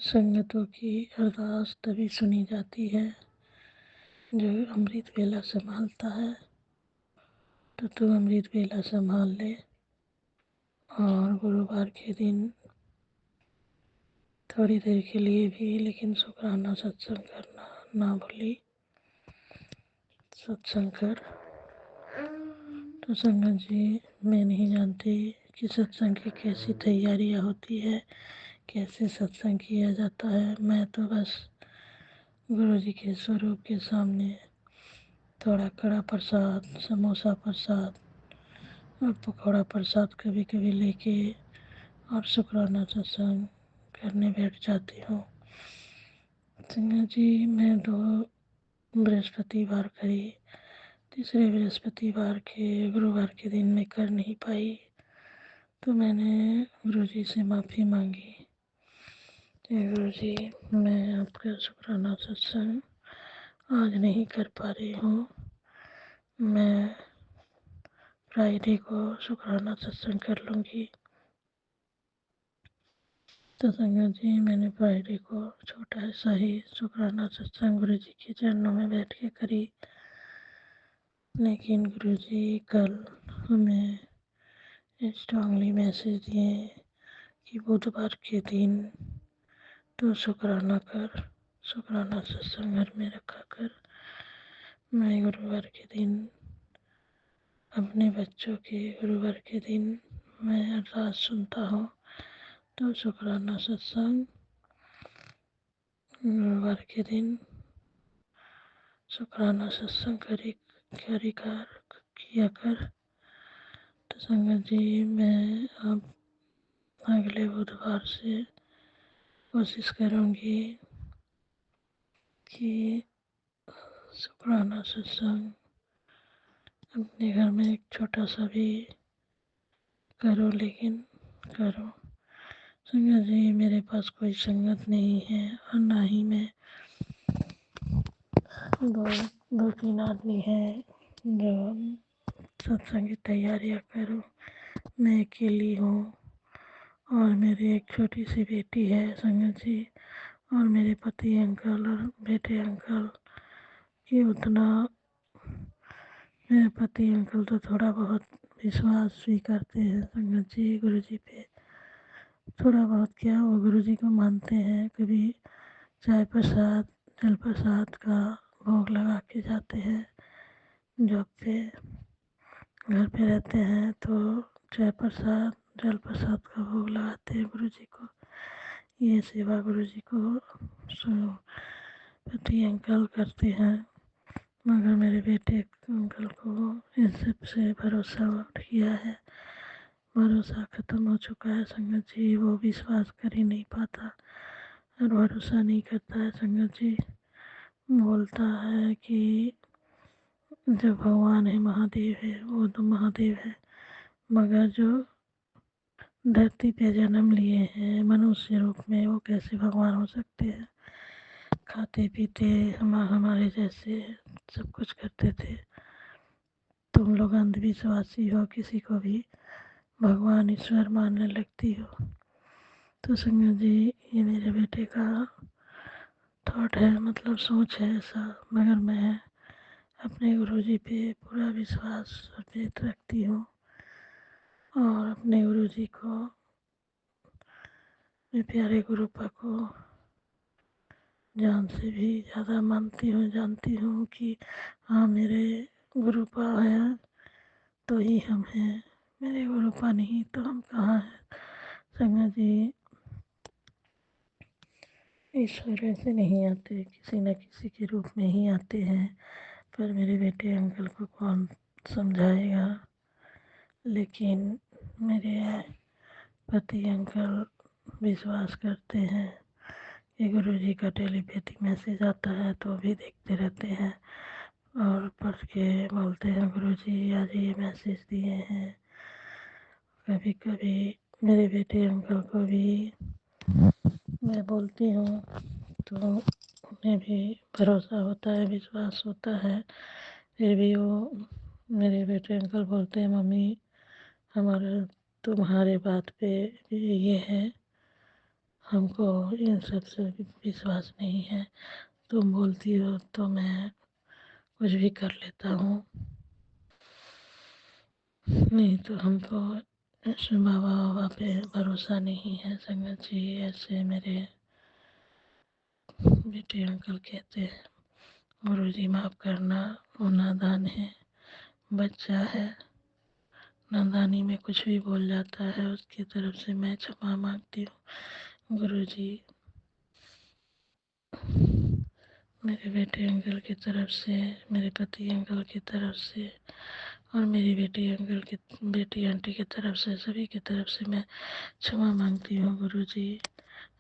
संगतों की अरदास तभी सुनी जाती है जो अमृत वेला संभालता है। तो तू अमृत वेला संभाल ले और गुरुवार के दिन थोड़ी देर के लिए भी लेकिन शुक्राना सत्संग करना ना भूली, सत्संग कर। तो संगत जी, मैं नहीं जानती कि सत्संग की कैसी तैयारियां होती है, कैसे सत्संग किया जाता है। मैं तो बस गुरुजी के स्वरूप के सामने थोड़ा कड़ा प्रसाद, समोसा प्रसाद और पकौड़ा प्रसाद कभी कभी लेके और शुक्राना सत्संग करने बैठ जाती हूँ। संगत जी, मैं 2 बृहस्पतिवार करी, तीसरे बृहस्पतिवार के गुरुवार के दिन में कर नहीं पाई, तो मैंने गुरुजी से माफ़ी मांगी। गुरुजी, मैं आपका शुक्राना सत्संग आज नहीं कर पा रही हूँ। मैं फ्राइडे को शुक्राना सत्संग कर लूँगी। तो संगत जी, मैंने फ्राइडे को छोटा सा ही शुक्राना सत्संग गुरुजी के चरणों में बैठ के करी, लेकिन गुरुजी कल हमें स्ट्रांगली मैसेज दिए कि बुधवार के दिन तो शुक्राना कर, शुक्राना सत्संग घर में रखा कर। मैं गुरुवार के दिन अपने बच्चों के गुरुवार के दिन मैं अरदास सुनता हूँ, तो शुक्राना सत्संग गुरुवार के दिन शुक्राना सत्संग किया कर। तो संगत जी, मैं अब अगले बुधवार से कोशिश करूँगी कि शुक्राना सत्संग अपने घर में एक छोटा सा भी करो, लेकिन करो। संगत जी, मेरे पास कोई संगत नहीं है और ना ही मैं 2-3 आदमी हैं जो सत्संग की तैयारियाँ करूँ। मैं अकेली हूँ और मेरी एक छोटी सी बेटी है संगत जी। और मेरे पति अंकल और बेटे अंकल ये उतना, मेरे पति अंकल तो थोड़ा बहुत विश्वास भी करते हैं संगत जी गुरु जी पे। थोड़ा बहुत क्या, वो गुरु जी को मानते हैं। कभी चाय प्रसाद जल प्रसाद का भोग लगा के जाते हैं। जब पे घर पे रहते हैं तो चाय प्रसाद जल प्रसाद का भोग लगाते हैं गुरु जी को। ये सेवा गुरु जी को पति अंकल करते हैं। मगर मेरे बेटे अंकल को इन सब से भरोसा उठ गया है। भरोसा ख़त्म हो चुका है संगत जी। वो विश्वास कर ही नहीं पाता और भरोसा नहीं करता है संगत जी। बोलता है कि जो भगवान है महादेव है, वो तो महादेव है, मगर जो धरती पे जन्म लिए हैं मनुष्य रूप में वो कैसे भगवान हो सकते हैं। खाते पीते हमारे जैसे सब कुछ करते थे। तुम लोग अंधविश्वासी हो, किसी को भी भगवान ईश्वर मानने लगती हो। तो संगत जी ये मेरे बेटे का थॉट है, मतलब सोच है ऐसा। मगर मैं अपने गुरुजी पे पूरा विश्वास अर्पित रखती हूँ और अपने गुरुजी को, मेरे प्यारे गुरुपा को जान से भी ज़्यादा मानती हूँ। जानती हूँ कि हाँ मेरे गुरुपा हैं तो ही हम हैं, मेरे गुरुपा नहीं तो हम कहाँ हैं। संगत जी ईश्वर ऐसे नहीं आते, किसी न किसी के रूप में ही आते हैं। पर मेरे बेटे अंकल को कौन समझाएगा। लेकिन मेरे पति अंकल विश्वास करते हैं कि गुरुजी का टेलीपैथी मैसेज आता है तो भी देखते रहते हैं और पढ़ के बोलते हैं गुरुजी आज ये मैसेज दिए हैं। कभी कभी मेरे बेटे अंकल को भी मैं बोलती हूँ तो उन्हें भी भरोसा होता है, विश्वास होता है। फिर भी वो मेरे बेटे अंकल बोलते हैं मम्मी हमारा तुम्हारे बात पे ये है, हमको इन सब से विश्वास नहीं है। तुम बोलती हो तो मैं कुछ भी कर लेता हूँ, नहीं तो हमको ऐसे बाबा बाबा पे भरोसा नहीं है। संगत जी ऐसे मेरे बेटे अंकल कहते हैं। गुरुजी माफ़ करना, वो नादान है, बच्चा है, नादानी में कुछ भी बोल जाता है। उसकी तरफ से मैं क्षमा मांगती हूँ गुरुजी। मेरे बेटे अंकल की तरफ से, मेरे पति अंकल की तरफ से और मेरी बेटी अंकल की, बेटी आंटी की तरफ से, सभी की तरफ से मैं क्षमा मांगती हूँ गुरुजी।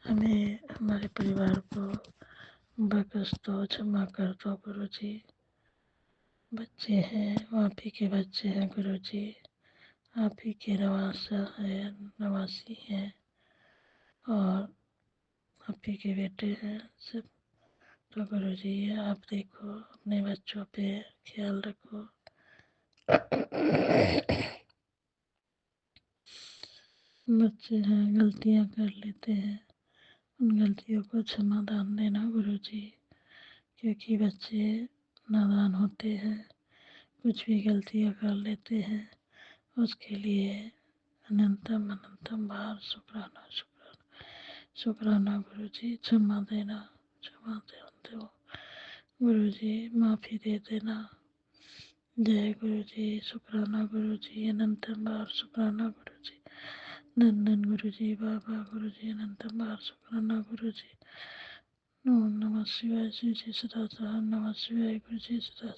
हमें हमारे परिवार को बख्श दो, क्षमा कर दो गुरुजी। बच्चे हैं, आप ही के बच्चे हैं गुरुजी, आप ही के नवासी हैं और आप ही के बेटे हैं सब। तो गुरुजी आप देखो, अपने बच्चों पे ख्याल रखो। बच्चे हैं, गलतियाँ कर लेते हैं, उन गलतियों को क्षमादान देना गुरुजी। क्योंकि बच्चे नादान होते हैं, कुछ भी गलतियाँ कर लेते हैं। उसके लिए अनंतम अनंतम बार शुक्राना शुक्राना शुक्राना गुरुजी। क्षमा देना, क्षमा दो गुरुजी, माफ़ी दे देना। जय गुरुजी, शुक्राना गुरुजी, अनंतम बार शुक्राना गुरुजी। धन गुरुजी, बाबा गुरुजी, अनंतम बार शुक्राना गुरुजी। ओम नमः शिवाय। श्री जी सदा सदा नमः शिवाय। गुरुजी सदा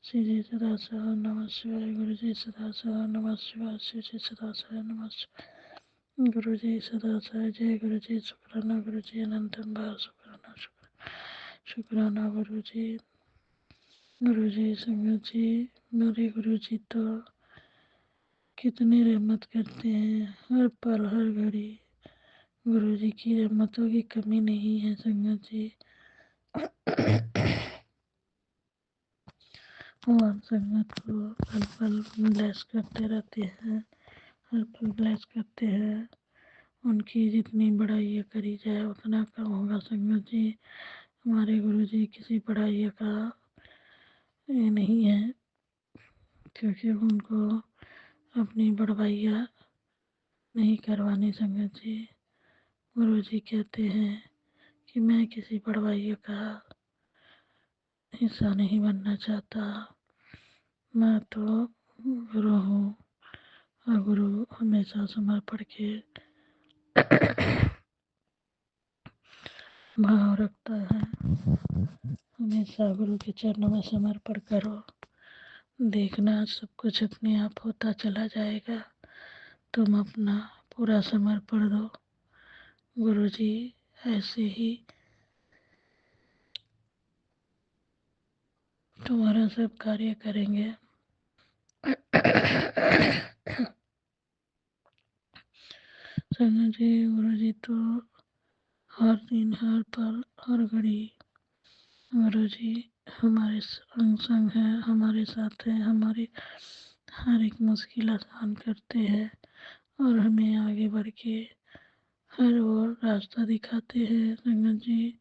श्री जी सदा सदा नमः शिवाय। गुरुजी सदा सदा नमः शिवाय। श्री जी सदा सदा नमः शिवाय। गुरुजी सदा सदा। जय गुरुजी, शुक्राना गुरुजी, अनंतम बार शुक्राना शुक्राना गुरुजी। गुरुजी संगत जी, मेरे गुरुजी तो कितनी रहमत करते हैं, हर पल हर घड़ी गुरुजी की रहमतों की कमी नहीं है संगत जी। और संगत को हर पल ब्लेस करते रहते हैं, हर पल ब्लेस करते हैं। उनकी जितनी बड़ाई करी जाए उतना कम होगा संगत जी। हमारे गुरु जी किसी पढ़ाई का ये नहीं है, क्योंकि उनको अपनी बड़वाइयाँ नहीं करवानी संगत जी। गुरु जी कहते हैं कि मैं किसी बड़वाइया का हिस्सा नहीं बनना चाहता, मैं तो गुरु हूँ और गुरु हमेशा समर्पण के भाव रखता है। हमेशा गुरु के चरणों में समर्पण करो, देखना सब कुछ अपने आप होता चला जाएगा। तुम अपना पूरा समर्पण दो, गुरु जी ऐसे ही तुम्हारा सब कार्य करेंगे। संगत जी गुरु जी तो हर दिन हर पल हर घड़ी गुरु जी हमारे संग संग है, हमारे साथ है, हमारी हर एक मुश्किल आसान करते हैं और हमें आगे बढ़ के हर वो रास्ता दिखाते हैं संगत जी,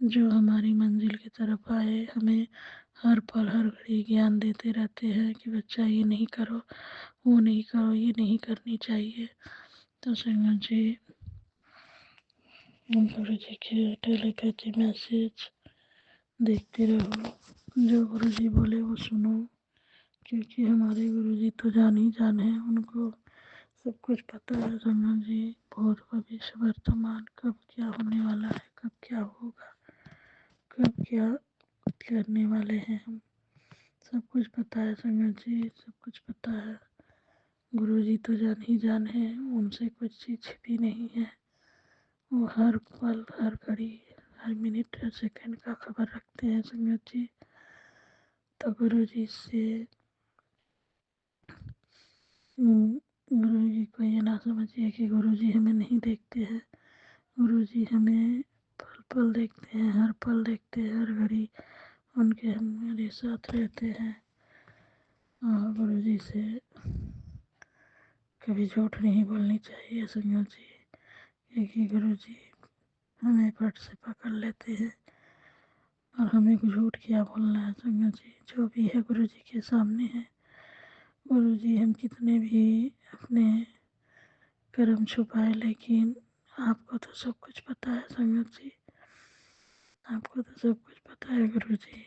जो हमारी मंजिल की तरफ आए। हमें हर पल हर घड़ी ज्ञान देते रहते हैं कि बच्चा ये नहीं करो, वो नहीं करो, ये नहीं करनी चाहिए। तो संगत जी गुरु जी के टेलीपैथी मैसेज देखते रहो, जो गुरु जी बोले वो सुनो, क्योंकि हमारे गुरु जी तो जान ही जान है, उनको सब कुछ पता है संगत जी। भूत भविष्य वर्तमान कब क्या होने वाला है, कब क्या होगा, कब क्या करने वाले हैं हम, सब कुछ पता है संगत जी, सब कुछ पता है। गुरु जी तो जान ही जान है, उनसे कुछ चीज़ छिपी नहीं है। वो हर पल हर घड़ी हर मिनट हर सेकंड का खबर रखते हैं संगत जी। तो गुरु जी से गुरु जी को ये ना समझिए कि गुरु जी हमें नहीं देखते हैं। गुरु जी हमें पल पल देखते हैं, हर पल देखते हैं, हर घड़ी उनके हमारे साथ रहते हैं। और गुरु जी से कभी झूठ नहीं बोलनी चाहिए संगत जी, क्योंकि गुरु जी हमें फट से पकड़ लेते हैं और हमें झूठ क्या बोलना है संगत जी। जो भी है गुरु जी के सामने है। गुरु जी हम कितने भी अपने कर्म छुपाए, लेकिन आपको तो सब कुछ पता है संगत जी, आपको तो सब कुछ पता है गुरु जी।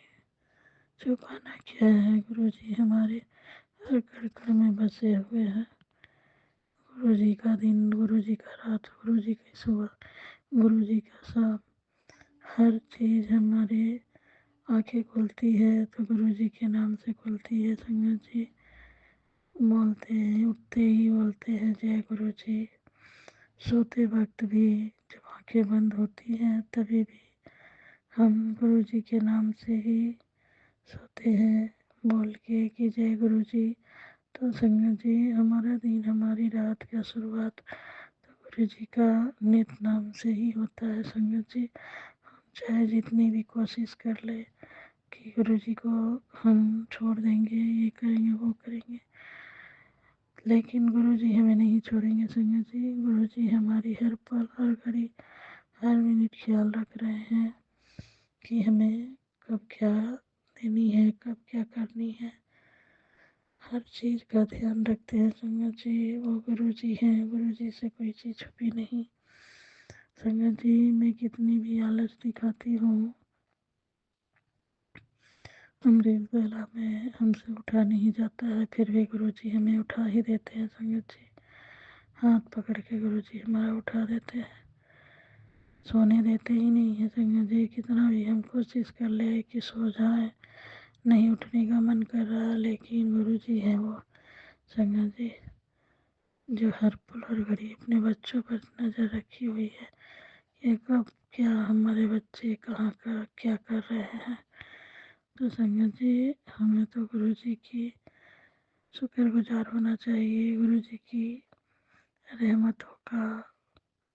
छुपाना क्या है, गुरु जी हमारे हर कण कण में बसे हुए हैं। गुरु जी का दिन, गुरु जी का रात, गुरु जी की सुबह, गुरु जी का शाम, हर चीज़ हमारे आंखें खुलती है तो गुरु जी के नाम से खुलती है संगत जी। बोलते हैं, उठते ही बोलते हैं जय गुरु जी। सोते वक्त भी जब आंखें बंद होती हैं तभी भी हम गुरु जी के नाम से ही सोते हैं, बोल के कि जय गुरु जी। तो संगत जी हमारा दिन हमारी रात का शुरुआत तो गुरु जी का नित नाम से ही होता है संगत जी। हम चाहे जितनी भी कोशिश कर ले कि गुरु जी को हम छोड़ देंगे, ये करेंगे वो करेंगे, लेकिन गुरु जी हमें नहीं छोड़ेंगे संगत जी। गुरु जी हमारी हर पल हर घड़ी हर मिनट ख्याल रख रहे हैं कि हमें कब क्या देनी है, कब क्या करनी है, हर चीज़ का ध्यान रखते हैं संगत जी। वो गुरु जी हैं, गुरु जी से कोई चीज़ छुपी नहीं। संगत जी मैं कितनी भी आलस दिखाती हूँ, अमृत वेला में हमसे उठा नहीं जाता है, फिर भी गुरु जी हमें उठा ही देते हैं संगत जी। हाथ पकड़ के गुरु जी हमारा उठा देते हैं, सोने देते ही नहीं है संगत जी। कितना भी हम कोशिश कर ले कि सो जाए, नहीं उठने का मन कर रहा, लेकिन गुरु जी हैं वो संगत जी, जो हर पल हर घड़ी अपने बच्चों पर नज़र रखी हुई है कि कब क्या हमारे बच्चे कहाँ का क्या कर रहे हैं। तो संगत जी हमें तो गुरु जी की शुक्रगुजार होना चाहिए, गुरु जी की रहमतों का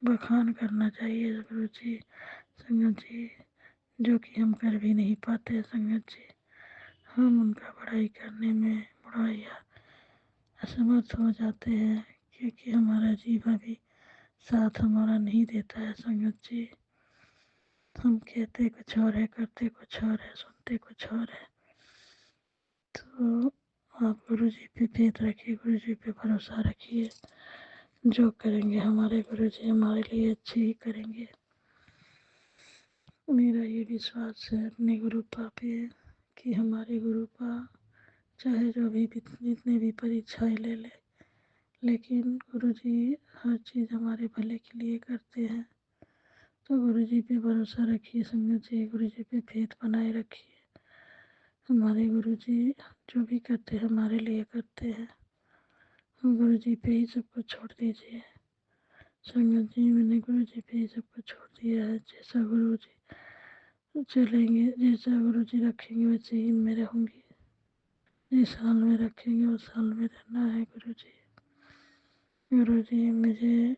बखान करना चाहिए गुरु जी। संगत जी जो कि हम कर भी नहीं पाते संगत जी, हम उनका बड़ाई करने में बड़ा या असमर्थ हो जाते हैं, क्योंकि हमारा जीवा भी साथ हमारा नहीं देता है संगत जी। हम कहते कुछ और है, करते कुछ और है, सुनते कुछ और है। तो आप गुरु जी पे फेथ रखिए, गुरु जी पे भरोसा रखिए। जो करेंगे हमारे गुरु जी हमारे लिए अच्छे ही करेंगे। मेरा ये विश्वास है अपने गुरुपा पे कि हमारे गुरुपा चाहे जो भी जितने भी परीक्षाएं ले ले, लेकिन गुरु जी हर चीज़ हमारे भले के लिए करते हैं। तो गुरु जी पे भरोसा रखिए संगत जी, गुरु जी पे फेथ बनाए रखिए। हमारे गुरु जी जो भी करते हैं हमारे लिए करते हैं। हम गुरु जी पे ही सब कुछ छोड़ दीजिए संगत जी। मैंने गुरु जी पे ही सब कुछ छोड़ दिया है। जैसा गुरु जी चलेंगे, जैसा गुरु जी रखेंगे वैसे ही मैं रहूँगी। जिस हाल में रखेंगे उस हाल में रहना है गुरु जी। गुरु जी मुझे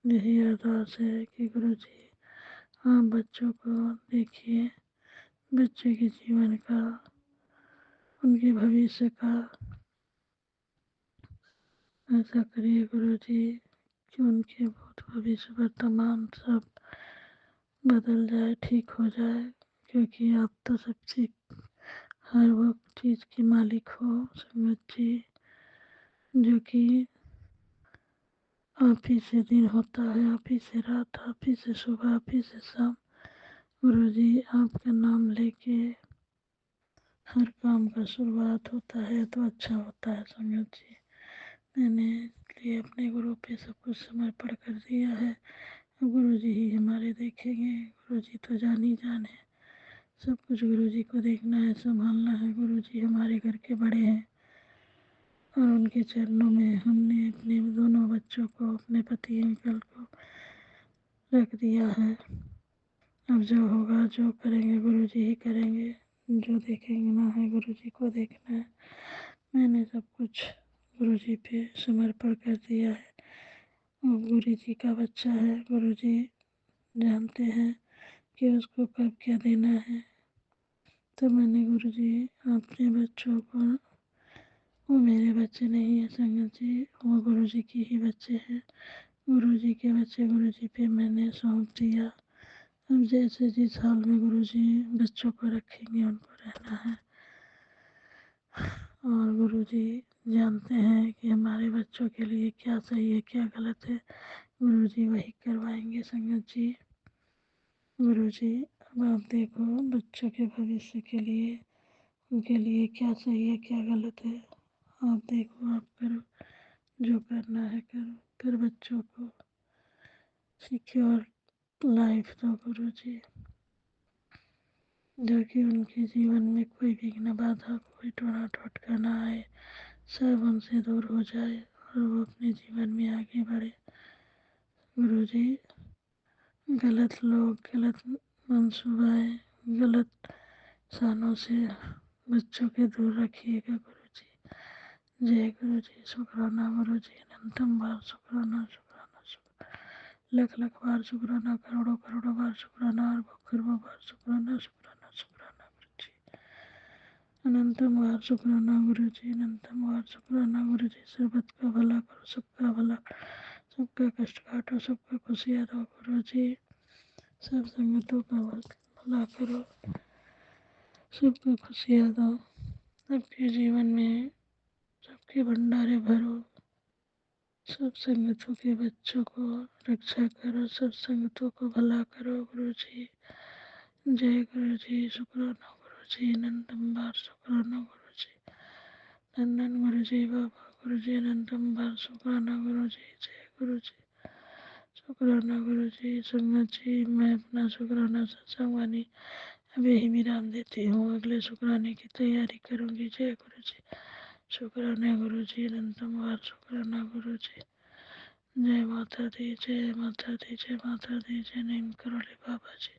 यही अरदास है कि गुरु जी आप बच्चों को देखिए, बच्चे के जीवन का, उनके भविष्य का ऐसा करिए गुरु जी कि उनके भूत भविष्य वर्तमान सब बदल जाए, ठीक हो जाए। क्योंकि आप तो सबसे हर वक्त चीज़ के मालिक हो संगत जी, जो कि आप ही से दिन होता है, आप ही से रात, आप ही से सुबह, आप ही से शाम। गुरु जी आपका नाम लेके हर काम का शुरुआत होता है तो अच्छा होता है संगत जी। मैंने इसलिए अपने गुरु पे सब कुछ समर्पण कर दिया है। गुरु जी ही हमारे देखेंगे, गुरु जी तो जान ही जान है। सब कुछ गुरु जी को देखना है, संभालना है। गुरु जी हमारे घर के बड़े हैं और उनके चरणों में हमने अपने दोनों बच्चों को, अपने पति अंकल को रख दिया है। अब जो होगा, जो करेंगे गुरु जी ही करेंगे। जो देखेंगे ना है गुरु जी को देखना है। मैंने सब कुछ गुरु जी पे समर्पण कर दिया है। वो गुरु जी का बच्चा है, गुरु जी जानते हैं कि उसको कब क्या देना है। तो मैंने गुरु जी अपने बच्चों को, वो मेरे बच्चे नहीं है संगत जी, वो गुरु जी के ही बच्चे हैं। गुरु जी के बच्चे गुरु जी पे मैंने सौंप दिया। अब जैसे जिस हाल में गुरु जी बच्चों को रखेंगे उनको रहना है। और गुरु जी जानते हैं कि हमारे बच्चों के लिए क्या सही है क्या गलत है। गुरु जी वही करवाएंगे संगत जी। गुरु जी अब आप देखो बच्चों के भविष्य के लिए, उनके लिए क्या सही है क्या गलत है। आप देखो, आप करो, जो करना है करो, फिर बच्चों को सिक्योर लाइफ दो गुरु जी, जो कि उनके जीवन में कोई विघ्न बाधा, कोई टोना टोटका ना आए, सब उनसे दूर हो जाए और वो अपने जीवन में आगे बढ़े। गुरु जी गलत लोग, गलत मंसूबाएं, गलत सानों से बच्चों के दूर रखिएगा गुरु जी। जय गुरु जी। शुक्राना गुरु जी, अनंतम बार शुक्राना, शुक्राना शुक्राना, लख लख बार शुक्राना, करोड़ों करोड़ों बार शुक्राना, अरबों खरबों बार शुक्राना, शुक्राना शुक्राना गुरु जी। अनंतम बार शुक्राना गुरु जी, अनंतम बार शुक्राना गुरु जी। सर्वत का भला करो, सबका भला करो, सबका कष्ट काटो, सबका खुशियाँ दो गुरु जी। सब संगतों का भला करो, सबको खुशियाँ दो। सबके जीवन में सबके भंडारे भरो। सब संगतों के बच्चों को रक्षा करो, सब संगतों को भला करो गुरु जी। जय गुरु जी। शुक्राना गुरु जी, अनंतम बार शुक्राना गुरु जी। नंदन गुरु जी, बाबा गुरु जी, अनंतम बार शुक्राना गुरु जी। जय गुरु जी। शुक्राना गुरु जी। संगत जी मैं अपना शुक्राना सत्संग वाणी अभी ही विराम देती हूँ, अगले शुक्राने की तैयारी करूँगी। जय गुरु जी। शुक्राना गुरु जी, अनंतम बार शुक्राना गुरु जी। जय माता दी, जय माता दी, जय माता दी, जय नीम करोली बाबा जी।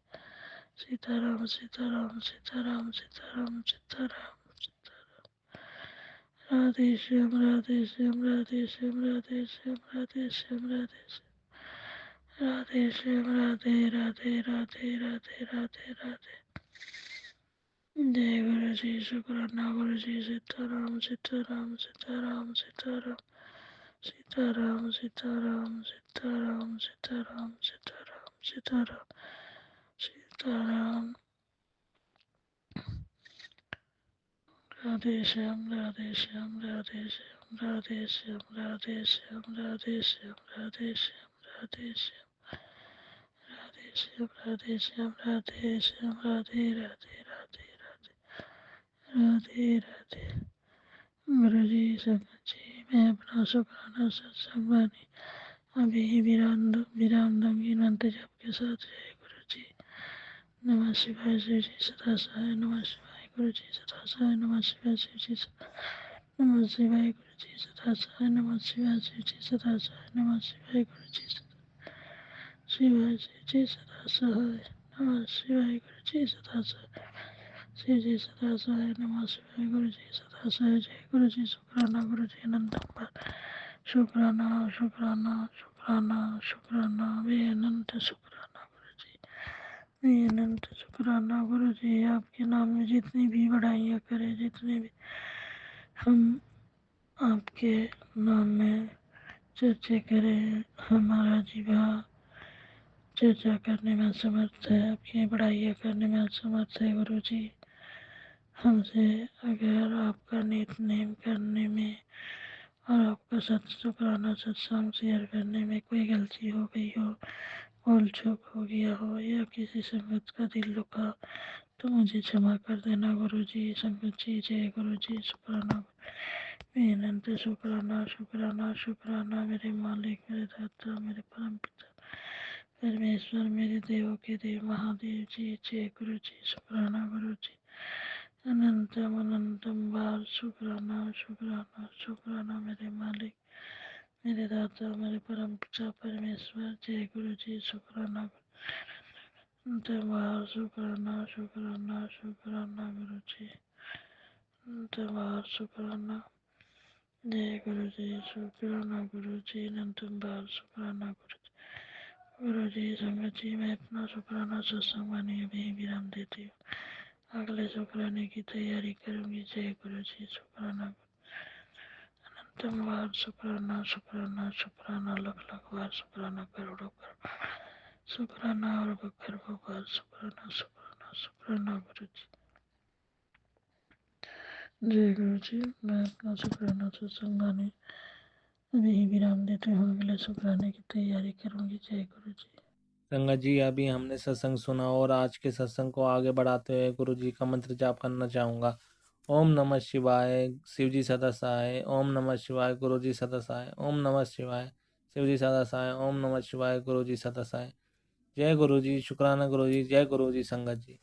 सीताराम सीताराम सीताराम सीताराम सीताराम सीताराम। राधे श्याम राधे श्याम राधे श्याम राधे श्याम राधे श्याम राधे श्याम राधे श्याम राधे राधे राधे राधे राधे राधे। जय गुरु जी। शुक्राना गुरु जी। सीताराम सीताराम सीताराम सीताराम। सीताराम सीताराम सीताराम सीताराम सीताराम सीताराम सीताराम। राधे श्याम राधे श्याम राधे श्याम राधे श्याम राधे श्याम राधे श्याम राधे श्याम राधे श्याम राधे श्याम राधे श्याम राधे श्याम राधे राधे राधे राधे राधे राधे। गुरु जी संगत जी, मैं अपना शुक्राना सत्संग वाणी अभी ही विराम दूंगी मंत्र जप के साथ। जय गुरु जी। नमः शिवाय शिव जी सदा सहाय। नमः शिवाय गुरु जी सदा सहाय। नमः शिवाय शिव जी नमः शिवाय गुरु जी सदा सहाय। नमः शिवाय शिव जी सदा सहाय। नमः शिवाय गुरु जी शिवाय शिव जी सदा सहाय। नमः शिवाय गुरु जी सदा सहाय। शिव जी सदा सहाय। नमः शिवाय गुरु जी सदा सहाय। जय गुरु जी। शुक्राना गुरु जी अनंत शुक्राना शुक्राना शुक्राना शुक्राना वे अनंत शुक्राना गुरु जी। वे अनंत शुक्राना गुरु जी। आपके नाम में जितनी भी बढ़ाइयाँ करें, जितने भी हम आपके नाम में चर्चा करें, हमारा जीवा चर्चा करने में समर्थ है, आपकी बढ़ाइयाँ करने में असमर्थ है गुरु जी। हमसे अगर आपका नित नेम करने में और आपका शुक्राना सत्संग शेयर करने में कोई गलती हो गई हो, भूल चूक हो गया हो, या किसी संगत का दिल दुखा, तो मुझे क्षमा कर देना गुरु जी। संगत जी जय गुरु जी। शुक्राना अनंत शुक्राना शुक्राना शुक्राना मेरे मालिक, मेरे दाता, मेरे परम पिता परमेश्वर, मेरे देवों के देव महादेव जी। जय गुरु जी। शुक्राना गुरु जी अनंतम अनंतम बार शुक्राना शुक्राना शुक्राना मेरे मालिक, मेरे दाता, मेरे परम पिता परमेश्वर। जय गुरु जी। शुक्राना अनंतम बार शुक्राना शुक्राना शुक्राना गुरु जी अनंतम बार शुक्राना। जय गुरु जी। शुक्राना गुरु जी अनंतम बार शुक्राना गुरु जी। गुरु जी संगत जी, मैं अपना शुक्राना सत्संग वाणी अभी विराम देती हूँ। अगले शुक्राने की तैयारी करूंगी। जय गुरु जी। शुक्राना अनंतम बार शुक्राना शुक्राना शुक्राना लख लख बार शुक्राना करोड़ों करोड़ शुक्राना और खरबों बार शुक्राना शुक्राना शुक्राना गुरु जी। जय गुरु जी। मैं अपना शुक्राना सत्संग वाणी अभी ही विराम देते हूँ। अगले शुक्राने की तैयारी करूंगी। जय गुरु जी। संगत जी, अभी हमने सत्संग सुना और आज के सत्संग को आगे बढ़ाते हुए गुरु जी का मंत्र जाप करना चाहूँगा। ओम नमः शिवाय शिव जी सदा सहाय। ओम नमः शिवाय गुरु जी सदा सहाय। ओम नमः शिवाय शिव जी सदा सहाय। ओम नमः शिवाय गुरु जी सदा सहाय। जय गुरु जी। शुक्राना गुरु जी। जय गुरु जी। संगत जी।